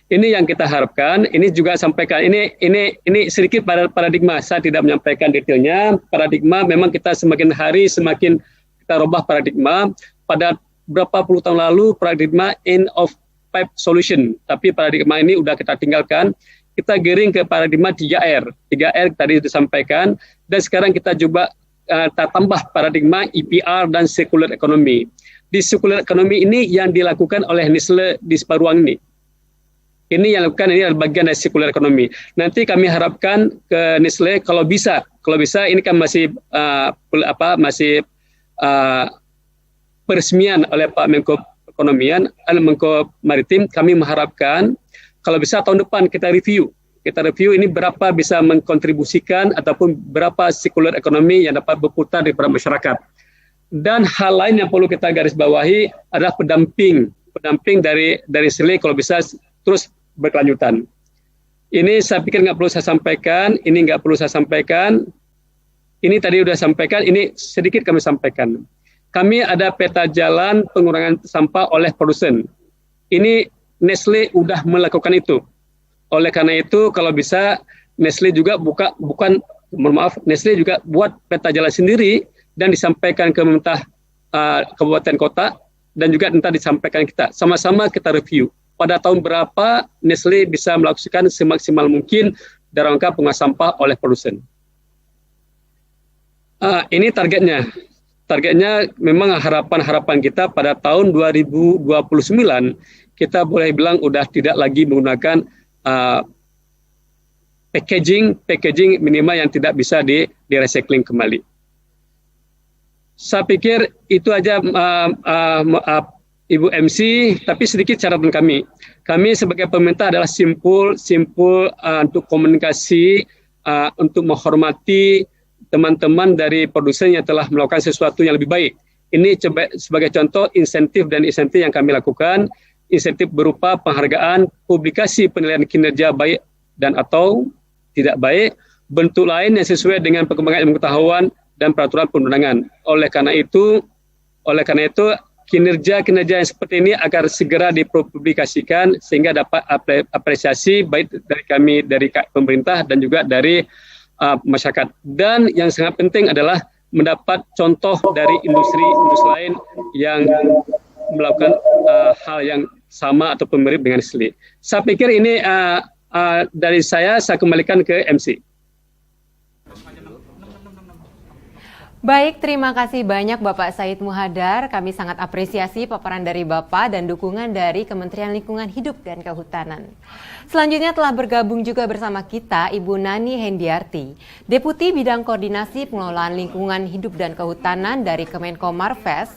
Ini yang kita harapkan. Ini juga sampaikan. Ini sedikit paradigma. Saya tidak menyampaikan detailnya. Paradigma memang kita semakin hari semakin kita rubah paradigma. Pada berapa puluh tahun lalu paradigma end of pipe solution. Tapi paradigma ini sudah kita tinggalkan. Kita giring ke paradigma 3R. 3R tadi disampaikan. Dan sekarang kita coba tambah paradigma EPR dan circular economy. Di circular economy ini yang dilakukan oleh Nestle di Separuang ini. Ini yang dilakukan, ini adalah bagian dari circular economy. Nanti kami harapkan ke Nestle kalau bisa ini kan masih peresmian oleh Pak Menko Perekonomian, Menko Maritim. Kami mengharapkan kalau bisa tahun depan kita review ini berapa bisa mengkontribusikan ataupun berapa circular economy yang dapat berputar di para masyarakat. Dan hal lain yang perlu kita garis bawahi adalah pendamping dari Nestle kalau bisa terus berkelanjutan. Ini saya pikir nggak perlu saya sampaikan, ini tadi sudah sampaikan, ini sedikit kami sampaikan. Kami ada peta jalan pengurangan sampah oleh produsen. Ini Nestle sudah melakukan itu. Oleh karena itu, kalau bisa Nestle juga Nestle juga buat peta jalan sendiri dan disampaikan ke pemerintah kabupaten kota dan juga nanti disampaikan kita. Sama-sama kita review. Pada tahun berapa Nestle bisa melakukan semaksimal mungkin dalam rangka pengurangan sampah oleh produsen. Ini targetnya. Targetnya memang harapan kita pada tahun 2029 kita boleh bilang udah tidak lagi menggunakan packaging minimal yang tidak bisa di recycling kembali. Saya pikir itu aja Ibu MC, tapi sedikit catatan kami. Kami sebagai pemerintah adalah simpul untuk komunikasi, untuk menghormati teman-teman dari produsen yang telah melakukan sesuatu yang lebih baik. Ini sebagai contoh insentif yang kami lakukan. Insentif berupa penghargaan, publikasi penilaian kinerja baik dan atau tidak baik, bentuk lain yang sesuai dengan perkembangan ilmu pengetahuan dan peraturan perundangan. Oleh karena itu kinerja yang seperti ini agar segera dipublikasikan sehingga dapat apresiasi baik dari kami, dari pemerintah dan juga dari masyarakat. Dan yang sangat penting adalah mendapat contoh dari industri lain yang melakukan hal yang sama atau mirip dengan Nestle. Saya pikir ini dari saya kembalikan ke MC. Baik, terima kasih banyak Bapak Said Muhadar. Kami sangat apresiasi paparan dari Bapak dan dukungan dari Kementerian Lingkungan Hidup dan Kehutanan. Selanjutnya telah bergabung juga bersama kita Ibu Nani Hendiarti, Deputi Bidang Koordinasi Pengelolaan Lingkungan Hidup dan Kehutanan dari Kemenko Marves.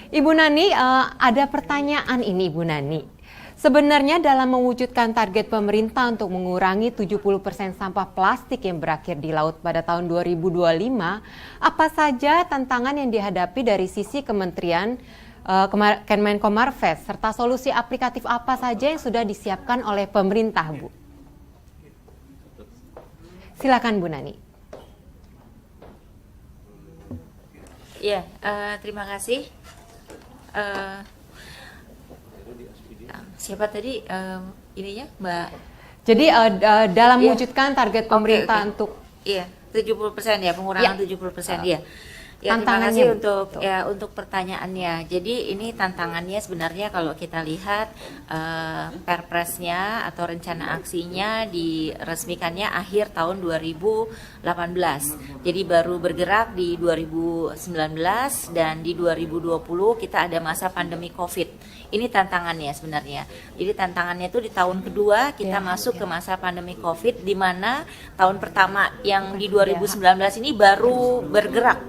Ibu Nani, ada pertanyaan ini Ibu Nani. Sebenarnya dalam mewujudkan target pemerintah untuk mengurangi 70% sampah plastik yang berakhir di laut pada tahun 2025, apa saja tantangan yang dihadapi dari sisi Kementerian Kemenko Marves, serta solusi aplikatif apa saja yang sudah disiapkan oleh pemerintah, Bu? Silakan Bu Nani. Ya, terima kasih. Siapa tadi ininya, Mbak? Jadi dalam Iya. mewujudkan target pemerintah Oke. untuk 70% ya, pengurangan 70% ya. Ya, terima Tantangannya, kasih untuk betul. untuk pertanyaannya. Jadi ini tantangannya sebenarnya kalau kita lihat perpresnya atau rencana aksinya diresmikannya akhir tahun 2018. Jadi baru bergerak di 2019 dan di 2020 kita ada masa pandemi Covid. Ini tantangannya sebenarnya. Jadi tantangannya itu di tahun kedua kita masuk ke masa pandemi Covid, di mana tahun pertama yang di 2019 ini baru bergerak.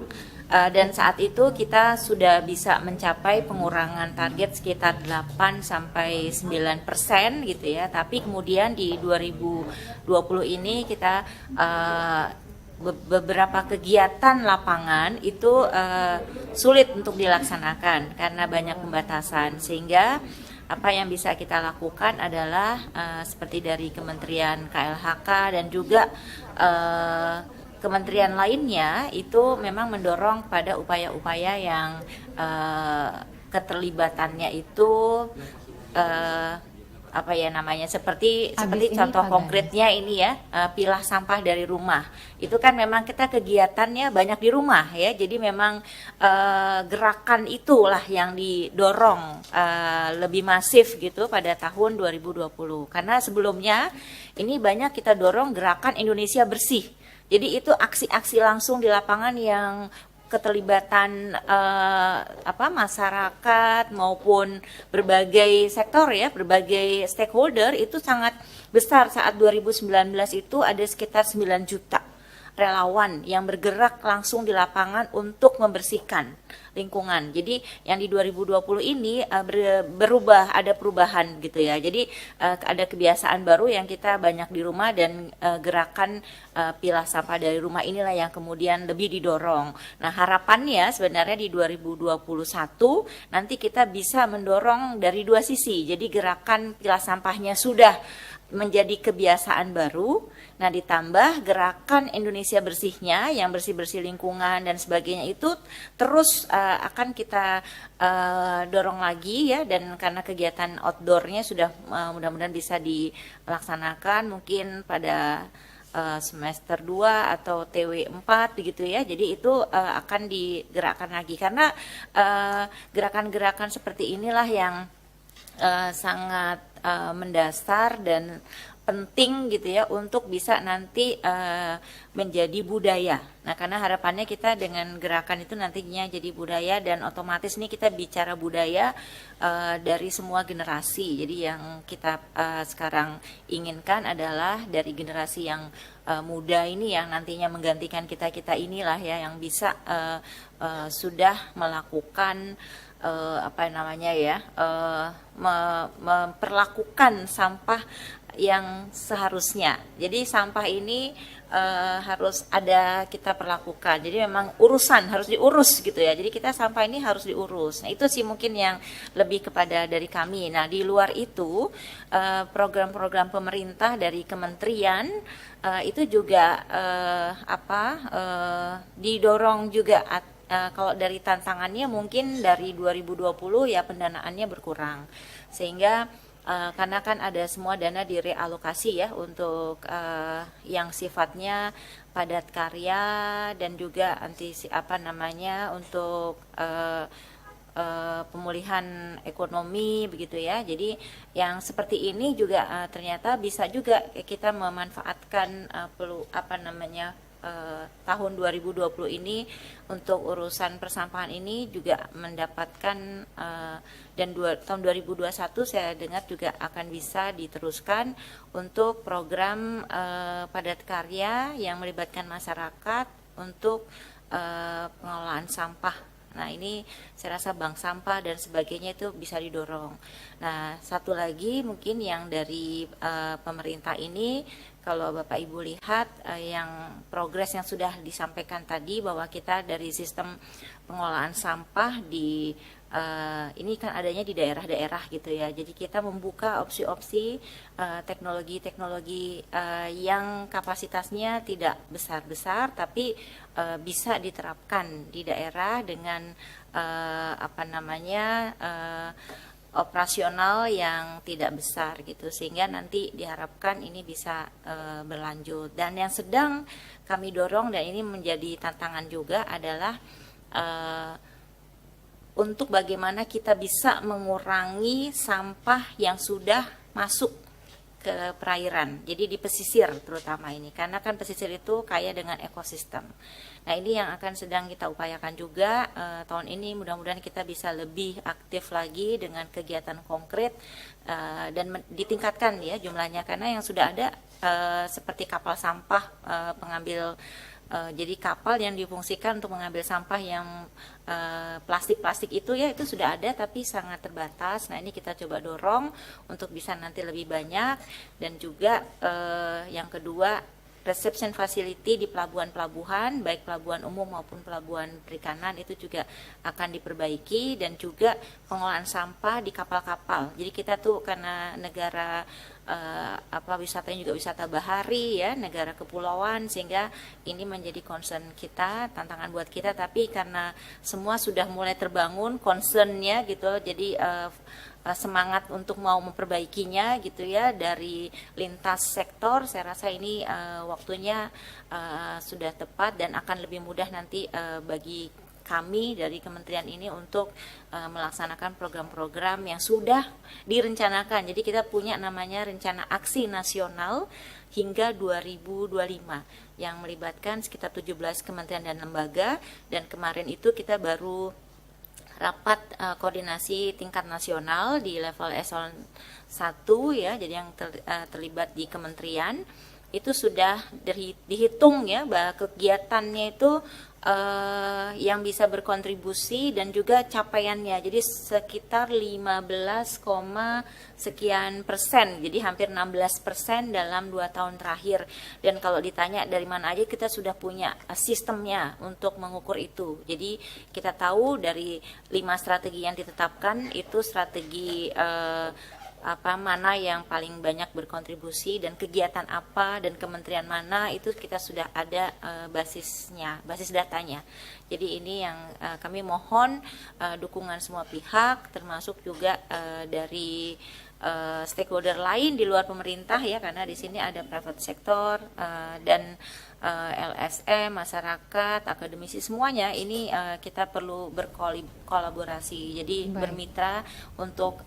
Dan saat itu kita sudah bisa mencapai pengurangan target sekitar 8 sampai 9% gitu ya. Tapi kemudian di 2020 ini kita beberapa kegiatan lapangan itu sulit untuk dilaksanakan karena banyak pembatasan, sehingga apa yang bisa kita lakukan adalah seperti dari Kementerian KLHK dan juga kementerian lainnya itu memang mendorong pada upaya-upaya yang keterlibatannya itu apa ya namanya seperti contoh konkretnya ini ya, pilah sampah dari rumah. Itu kan memang kita kegiatannya banyak di rumah ya, jadi memang gerakan itulah yang didorong lebih masif gitu pada tahun 2020. Karena sebelumnya ini banyak kita dorong gerakan Indonesia Bersih. Jadi itu aksi-aksi langsung di lapangan yang keterlibatan masyarakat maupun berbagai sektor ya, berbagai stakeholder itu sangat besar. Saat 2019 itu ada sekitar 9 juta relawan yang bergerak langsung di lapangan untuk membersihkan lingkungan. Jadi yang di 2020 ini berubah, ada perubahan gitu ya. Jadi ada kebiasaan baru yang kita banyak di rumah, dan gerakan pilah sampah dari rumah inilah yang kemudian lebih didorong. Nah, harapannya sebenarnya di 2021 nanti kita bisa mendorong dari dua sisi. Jadi gerakan pilah sampahnya sudah menjadi kebiasaan baru. Nah, ditambah gerakan Indonesia Bersihnya yang bersih-bersih lingkungan dan sebagainya itu terus akan kita dorong lagi ya, dan karena kegiatan outdoornya sudah mudah-mudahan bisa dilaksanakan mungkin pada semester 2 atau TW 4 begitu ya. Jadi itu akan digerakkan lagi karena gerakan-gerakan seperti inilah yang sangat mendasar dan penting gitu ya untuk bisa nanti menjadi budaya. Nah, karena harapannya kita dengan gerakan itu nantinya jadi budaya, dan otomatis nih kita bicara budaya dari semua generasi. Jadi yang kita sekarang inginkan adalah dari generasi yang muda ini yang nantinya menggantikan kita-kita inilah ya, yang bisa sudah melakukan memperlakukan sampah yang seharusnya. Jadi sampah ini harus ada kita perlakukan. Jadi memang urusan harus diurus gitu ya. Jadi kita sampah ini harus diurus. Nah, itu sih mungkin yang lebih kepada dari kami. Nah, di luar itu program-program pemerintah dari kementerian itu juga didorong juga. Kalau dari tantangannya mungkin dari 2020 ya pendanaannya berkurang, sehingga karena kan ada semua dana direalokasi ya untuk yang sifatnya padat karya dan juga untuk pemulihan ekonomi begitu ya. Jadi yang seperti ini juga ternyata bisa juga kita memanfaatkan tahun 2020 ini untuk urusan persampahan ini juga mendapatkan dan tahun 2021 saya dengar juga akan bisa diteruskan untuk program padat karya yang melibatkan masyarakat untuk pengelolaan sampah. Nah, ini saya rasa bank sampah dan sebagainya itu bisa didorong. Nah, satu lagi mungkin yang dari pemerintah ini, kalau Bapak Ibu lihat yang progres yang sudah disampaikan tadi, bahwa kita dari sistem pengelolaan sampah di ini kan adanya di daerah-daerah gitu ya. Jadi kita membuka opsi-opsi teknologi-teknologi yang kapasitasnya tidak besar-besar tapi bisa diterapkan di daerah dengan operasional yang tidak besar gitu, sehingga nanti diharapkan ini bisa berlanjut. Dan yang sedang kami dorong dan ini menjadi tantangan juga adalah untuk bagaimana kita bisa mengurangi sampah yang sudah masuk ke perairan, jadi di pesisir terutama ini, karena kan pesisir itu kaya dengan ekosistem. Nah ini yang akan sedang kita upayakan juga tahun ini, mudah-mudahan kita bisa lebih aktif lagi dengan kegiatan konkret dan ditingkatkan ya jumlahnya, karena yang sudah ada seperti kapal sampah pengambil jadi kapal yang difungsikan untuk mengambil sampah yang plastik-plastik itu ya, itu sudah ada tapi sangat terbatas. Nah ini kita coba dorong untuk bisa nanti lebih banyak. Dan juga yang kedua, reception facility di pelabuhan-pelabuhan, baik pelabuhan umum maupun pelabuhan perikanan itu juga akan diperbaiki. Dan juga pengolahan sampah di kapal-kapal. Jadi kita tuh karena negara wisatanya juga wisata bahari ya, negara kepulauan, sehingga ini menjadi concern kita, tantangan buat kita. Tapi karena semua sudah mulai terbangun concernnya gitu, jadi semangat untuk mau memperbaikinya gitu ya dari lintas sektor, saya rasa ini waktunya sudah tepat dan akan lebih mudah nanti bagi kami dari kementerian ini untuk melaksanakan program-program yang sudah direncanakan. Jadi kita punya namanya rencana aksi nasional hingga 2025 yang melibatkan sekitar 17 kementerian dan lembaga, dan kemarin itu kita baru rapat koordinasi tingkat nasional di level eselon 1 ya, jadi yang terlibat di kementerian itu sudah dihitung ya bahwa kegiatannya itu yang bisa berkontribusi dan juga capaiannya, jadi sekitar 15, sekian persen, jadi hampir 16% dalam 2 tahun terakhir. Dan kalau ditanya dari mana aja, kita sudah punya sistemnya untuk mengukur itu. Jadi kita tahu dari 5 strategi yang ditetapkan itu strategi mana yang paling banyak berkontribusi dan kegiatan apa dan kementerian mana, itu kita sudah ada basisnya, basis datanya. Jadi ini yang kami mohon dukungan semua pihak, termasuk juga dari stakeholder lain di luar pemerintah ya, karena di sini ada private sector dan LSM, masyarakat, akademisi, semuanya ini kita perlu berkolaborasi. Jadi bermitra untuk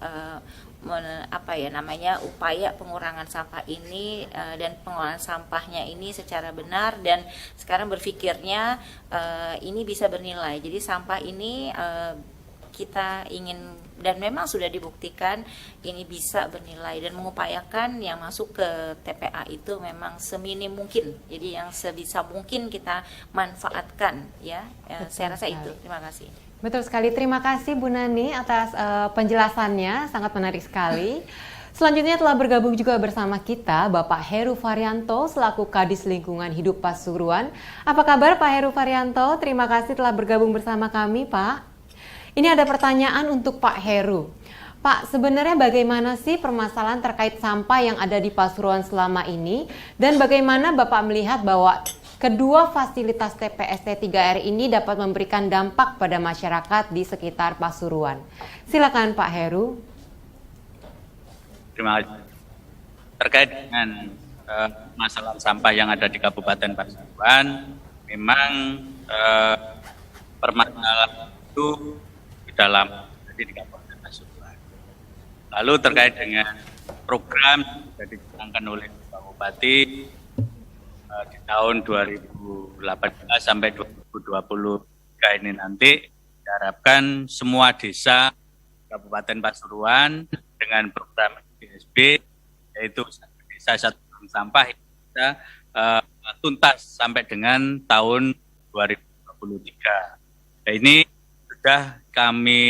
upaya pengurangan sampah ini dan pengolahan sampahnya ini secara benar, dan sekarang berpikirnya ini bisa bernilai. Jadi sampah ini kita ingin, dan memang sudah dibuktikan ini bisa bernilai, dan mengupayakan yang masuk ke TPA itu memang seminim mungkin, jadi yang sebisa mungkin kita manfaatkan ya. Saya rasa itu. Terima kasih. Betul sekali, terima kasih Bu Nani atas penjelasannya, sangat menarik sekali. Selanjutnya telah bergabung juga bersama kita Bapak Heru Varianto selaku Kadis Lingkungan Hidup Pasuruan. Apa kabar Pak Heru Varianto? Terima kasih telah bergabung bersama kami Pak. Ini ada pertanyaan untuk Pak Heru. Pak, sebenarnya bagaimana sih permasalahan terkait sampah yang ada di Pasuruan selama ini? Dan bagaimana Bapak melihat bahwa kedua fasilitas TPST 3R ini dapat memberikan dampak pada masyarakat di sekitar Pasuruan? Silakan Pak Heru. Terima kasih. Terkait dengan masalah sampah yang ada di Kabupaten Pasuruan, memang permasalahan itu sudah lama jadi di Kabupaten Pasuruan. Lalu terkait dengan program yang sudah dicanangkan oleh Pak Bupati di tahun 2018 sampai 2023 ini nanti diharapkan semua desa Kabupaten Pasuruan dengan program DSB, yaitu desa satu buang sampah, bisa tuntas sampai dengan tahun 2023. Nah, ini sudah kami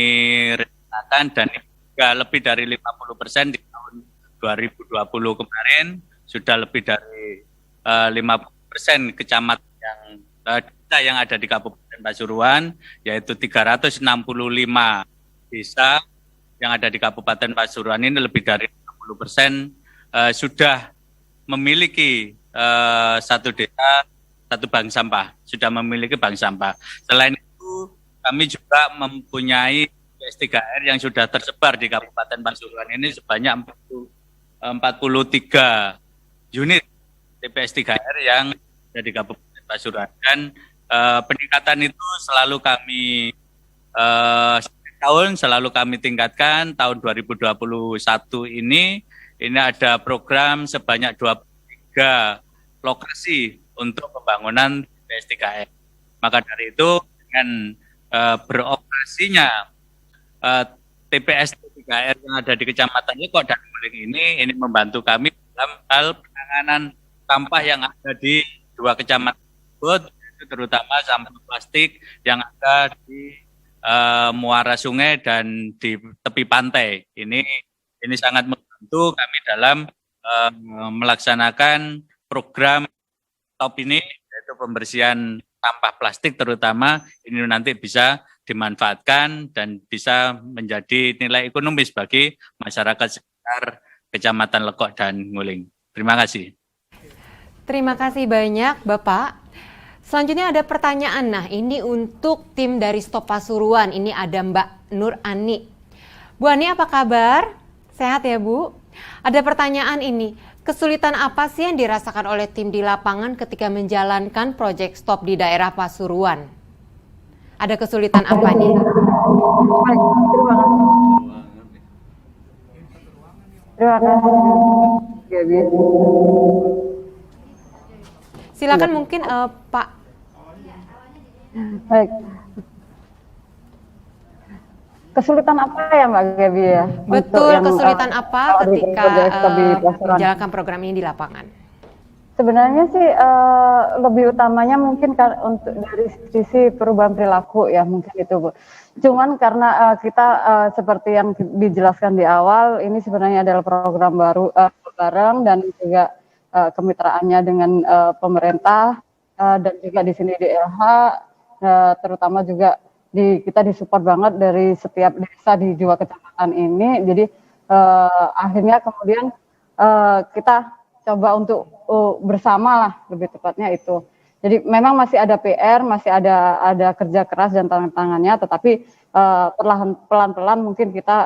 rencanakan dan juga lebih dari 50% di tahun 2020 kemarin, sudah lebih dari 50% kecamatan desa yang ada di Kabupaten Pasuruan, yaitu 365 desa yang ada di Kabupaten Pasuruan ini lebih dari 60% sudah memiliki satu desa, satu bank sampah, sudah memiliki bank sampah. Selain itu, kami juga mempunyai TPS 3R yang sudah tersebar di Kabupaten Pasuruan ini sebanyak 43 unit TPS 3R yang ada di Kabupaten Pasuruan. Dan peningkatan itu selalu kami selalu kami tingkatkan. Tahun 2021 ini ada program sebanyak 23 lokasi untuk pembangunan TPS 3R. Maka dari itu dengan beroperasinya TPS 3R yang ada di Kecamatan Lekok dan Nguling ini membantu kami dalam hal penanganan sampah yang ada di 2 kecamatan tersebut, terutama sampah plastik yang ada di muara sungai dan di tepi pantai. Ini sangat membantu kami dalam melaksanakan program TOP ini, yaitu pembersihan sampah plastik terutama, ini nanti bisa dimanfaatkan dan bisa menjadi nilai ekonomis bagi masyarakat sekitar Kecamatan Lekok dan Nguling. Terima kasih. Terima kasih banyak Bapak. Selanjutnya ada pertanyaan. Nah, ini untuk tim dari Stop Pasuruan. Ini ada Mbak Nur Ani. Bu Ani, apa kabar? Sehat ya Bu? Ada pertanyaan ini. Kesulitan apa sih yang dirasakan oleh tim di lapangan ketika menjalankan proyek Stop di daerah Pasuruan? Ada kesulitan apa nih? Terima kasih. Silakan mungkin Pak. Baik. Kesulitan apa ya Mbak Gaby ya? Betul, kesulitan apa ketika menjalankan program ini di lapangan? Sebenarnya sih lebih utamanya mungkin untuk dari sisi perubahan perilaku ya, mungkin itu Bu. Cuman karena kita seperti yang dijelaskan di awal, ini sebenarnya adalah program baru bareng dan juga kemitraannya dengan pemerintah dan juga di sini di LH, terutama juga kita disupport banget dari setiap desa di 2 kecamatan ini. Jadi akhirnya kemudian kita coba untuk bersama lah, lebih tepatnya itu. Jadi memang masih ada PR, masih ada kerja keras dan tantangannya, tetapi pelan-pelan mungkin kita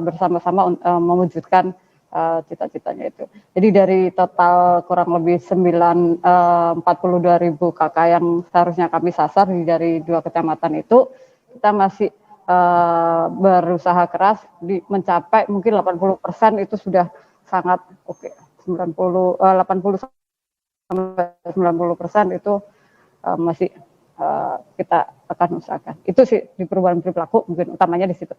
bersama-sama mewujudkan cita-citanya itu. Jadi dari total kurang lebih 42.000 KK yang seharusnya kami sasar dari 2 kecamatan itu, kita masih berusaha keras mencapai mungkin 80% itu sudah sangat oke. 80 sampai 90% itu masih kita akan usahakan. Itu sih di perubahan perilaku mungkin utamanya di situ.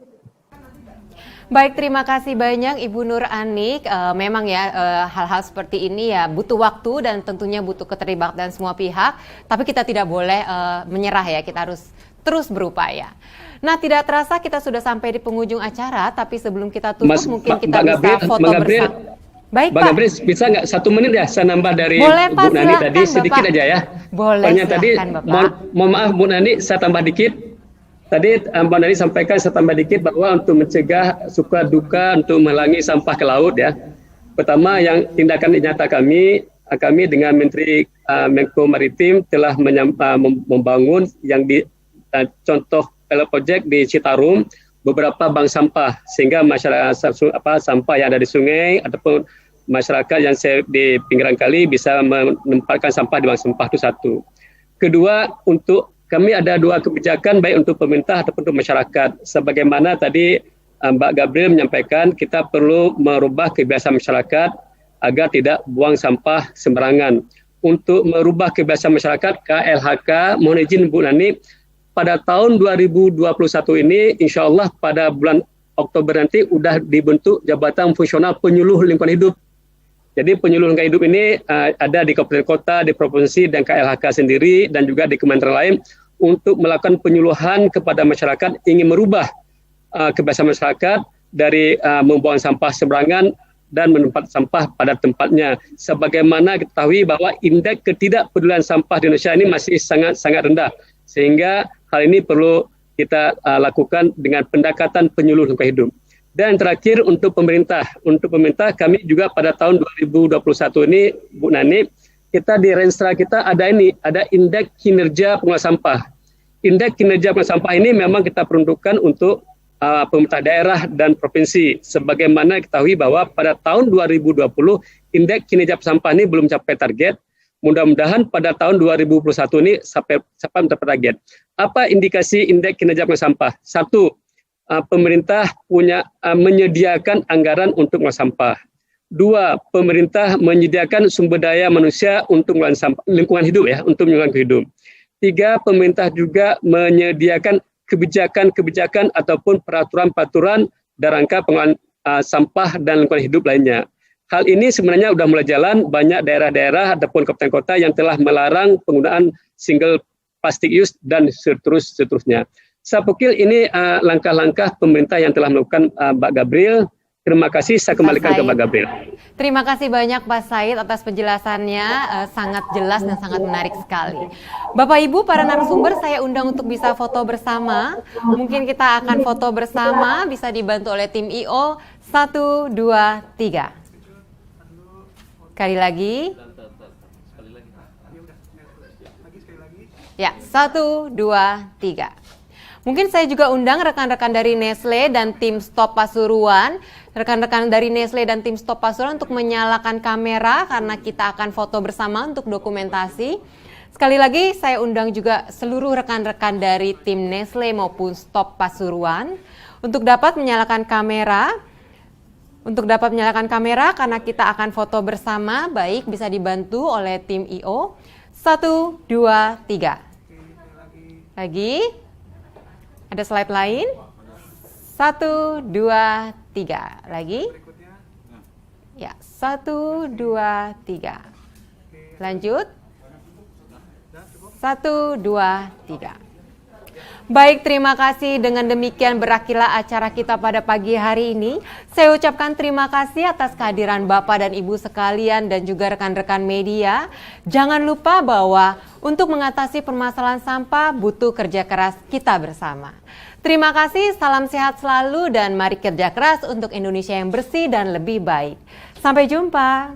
Baik, terima kasih banyak Ibu Nur Anik. Memang ya hal-hal seperti ini ya butuh waktu dan tentunya butuh keterlibatan semua pihak. Tapi kita tidak boleh menyerah ya, kita harus terus berupaya. Nah, tidak terasa kita sudah sampai di penghujung acara, tapi sebelum kita tutup mungkin kita bisa foto bersama. Baik Pak. Gabriel, bisa nggak 1 menit ya saya nambah dari boleh, Pak, Bu Nani tadi sedikit Bapak. aja ya. Boleh, tadi mohon maaf Bu Nani, saya tambah dikit. Tadi Mbak Nani sampaikan saya tambah dikit bahwa untuk mencegah suka duka untuk menghalangi sampah ke laut ya. Pertama yang tindakan nyata kami dengan Menteri Menko Maritim telah membangun yang di contoh pilot project di Citarum beberapa bank sampah sehingga masyarakat sampah yang ada di sungai ataupun masyarakat yang di pinggiran kali bisa menempatkan sampah di bank sampah itu satu. Kedua, untuk kami ada 2 kebijakan baik untuk pemerintah ataupun untuk masyarakat. Sebagaimana tadi Mbak Gabriel menyampaikan, kita perlu merubah kebiasaan masyarakat agar tidak buang sampah sembarangan. Untuk merubah kebiasaan masyarakat, KLHK, mohon izin Bu Nani, pada tahun 2021 ini, insya Allah pada bulan Oktober nanti sudah dibentuk Jabatan Fungsional Penyuluh Lingkungan Hidup. Jadi penyuluh lingkungan hidup ini ada di kabupaten kota, di provinsi, dan KLHK sendiri, dan juga di kementerian lain untuk melakukan penyuluhan kepada masyarakat ingin merubah kebiasaan masyarakat dari membuang sampah sembarangan dan menempatkan sampah pada tempatnya. Sebagaimana kita ketahui bahwa indeks ketidakpedulian sampah di Indonesia ini masih sangat rendah, sehingga hal ini perlu kita lakukan dengan pendekatan penyuluh lingkungan hidup. Dan terakhir untuk pemerintah kami juga pada tahun 2021 ini Bu Nani, kita di Renstra kita ada indeks kinerja pengelola sampah. Indeks kinerja pengelola sampah ini memang kita peruntukkan untuk pemerintah daerah dan provinsi. Sebagaimana diketahui bahwa pada tahun 2020 indeks kinerja sampah ini belum capai target. Mudah-mudahan pada tahun 2021 ini sampai mencapai target. Apa indikasi indeks kinerja pengelola sampah? Satu, pemerintah menyediakan anggaran untuk mengelola sampah. Dua, pemerintah menyediakan sumber daya manusia untuk lingkungan hidup untuk lingkungan hidup. Tiga, pemerintah juga menyediakan kebijakan ataupun peraturan-peraturan dalam rangka pengelolaan sampah dan lingkungan hidup lainnya. Hal ini sebenarnya sudah mulai jalan, banyak daerah-daerah ataupun kabupaten kota yang telah melarang penggunaan single plastic use dan seterusnya. Saya pikir ini langkah-langkah pemerintah yang telah melakukan Mbak Gabriel. Terima kasih, saya kembalikan ke Mbak Gabriel. Terima kasih banyak Pak Said atas penjelasannya, sangat jelas dan sangat menarik sekali. Bapak Ibu, para narasumber saya undang untuk bisa foto bersama. Mungkin kita akan foto bersama, bisa dibantu oleh tim IO. 1, 2, 3. Sekali lagi. Ya, 1, 2, 3. Mungkin saya juga undang rekan-rekan dari Nestle dan tim Stop Pasuruan. Rekan-rekan dari Nestle dan tim Stop Pasuruan untuk menyalakan kamera karena kita akan foto bersama untuk dokumentasi. Sekali lagi saya undang juga seluruh rekan-rekan dari tim Nestle maupun Stop Pasuruan untuk dapat menyalakan kamera. Karena kita akan foto bersama, baik bisa dibantu oleh tim IO. 1, 2, 3. Lagi. Ada slide lain? 1, 2, 3. Lagi? Ya, 1, 2, 3. Lanjut. 1, 2, 3. Baik, terima kasih. Dengan demikian berakhirlah acara kita pada pagi hari ini. Saya ucapkan terima kasih atas kehadiran Bapak dan Ibu sekalian dan juga rekan-rekan media. Jangan lupa bahwa untuk mengatasi permasalahan sampah butuh kerja keras kita bersama. Terima kasih, salam sehat selalu dan mari kerja keras untuk Indonesia yang bersih dan lebih baik. Sampai jumpa.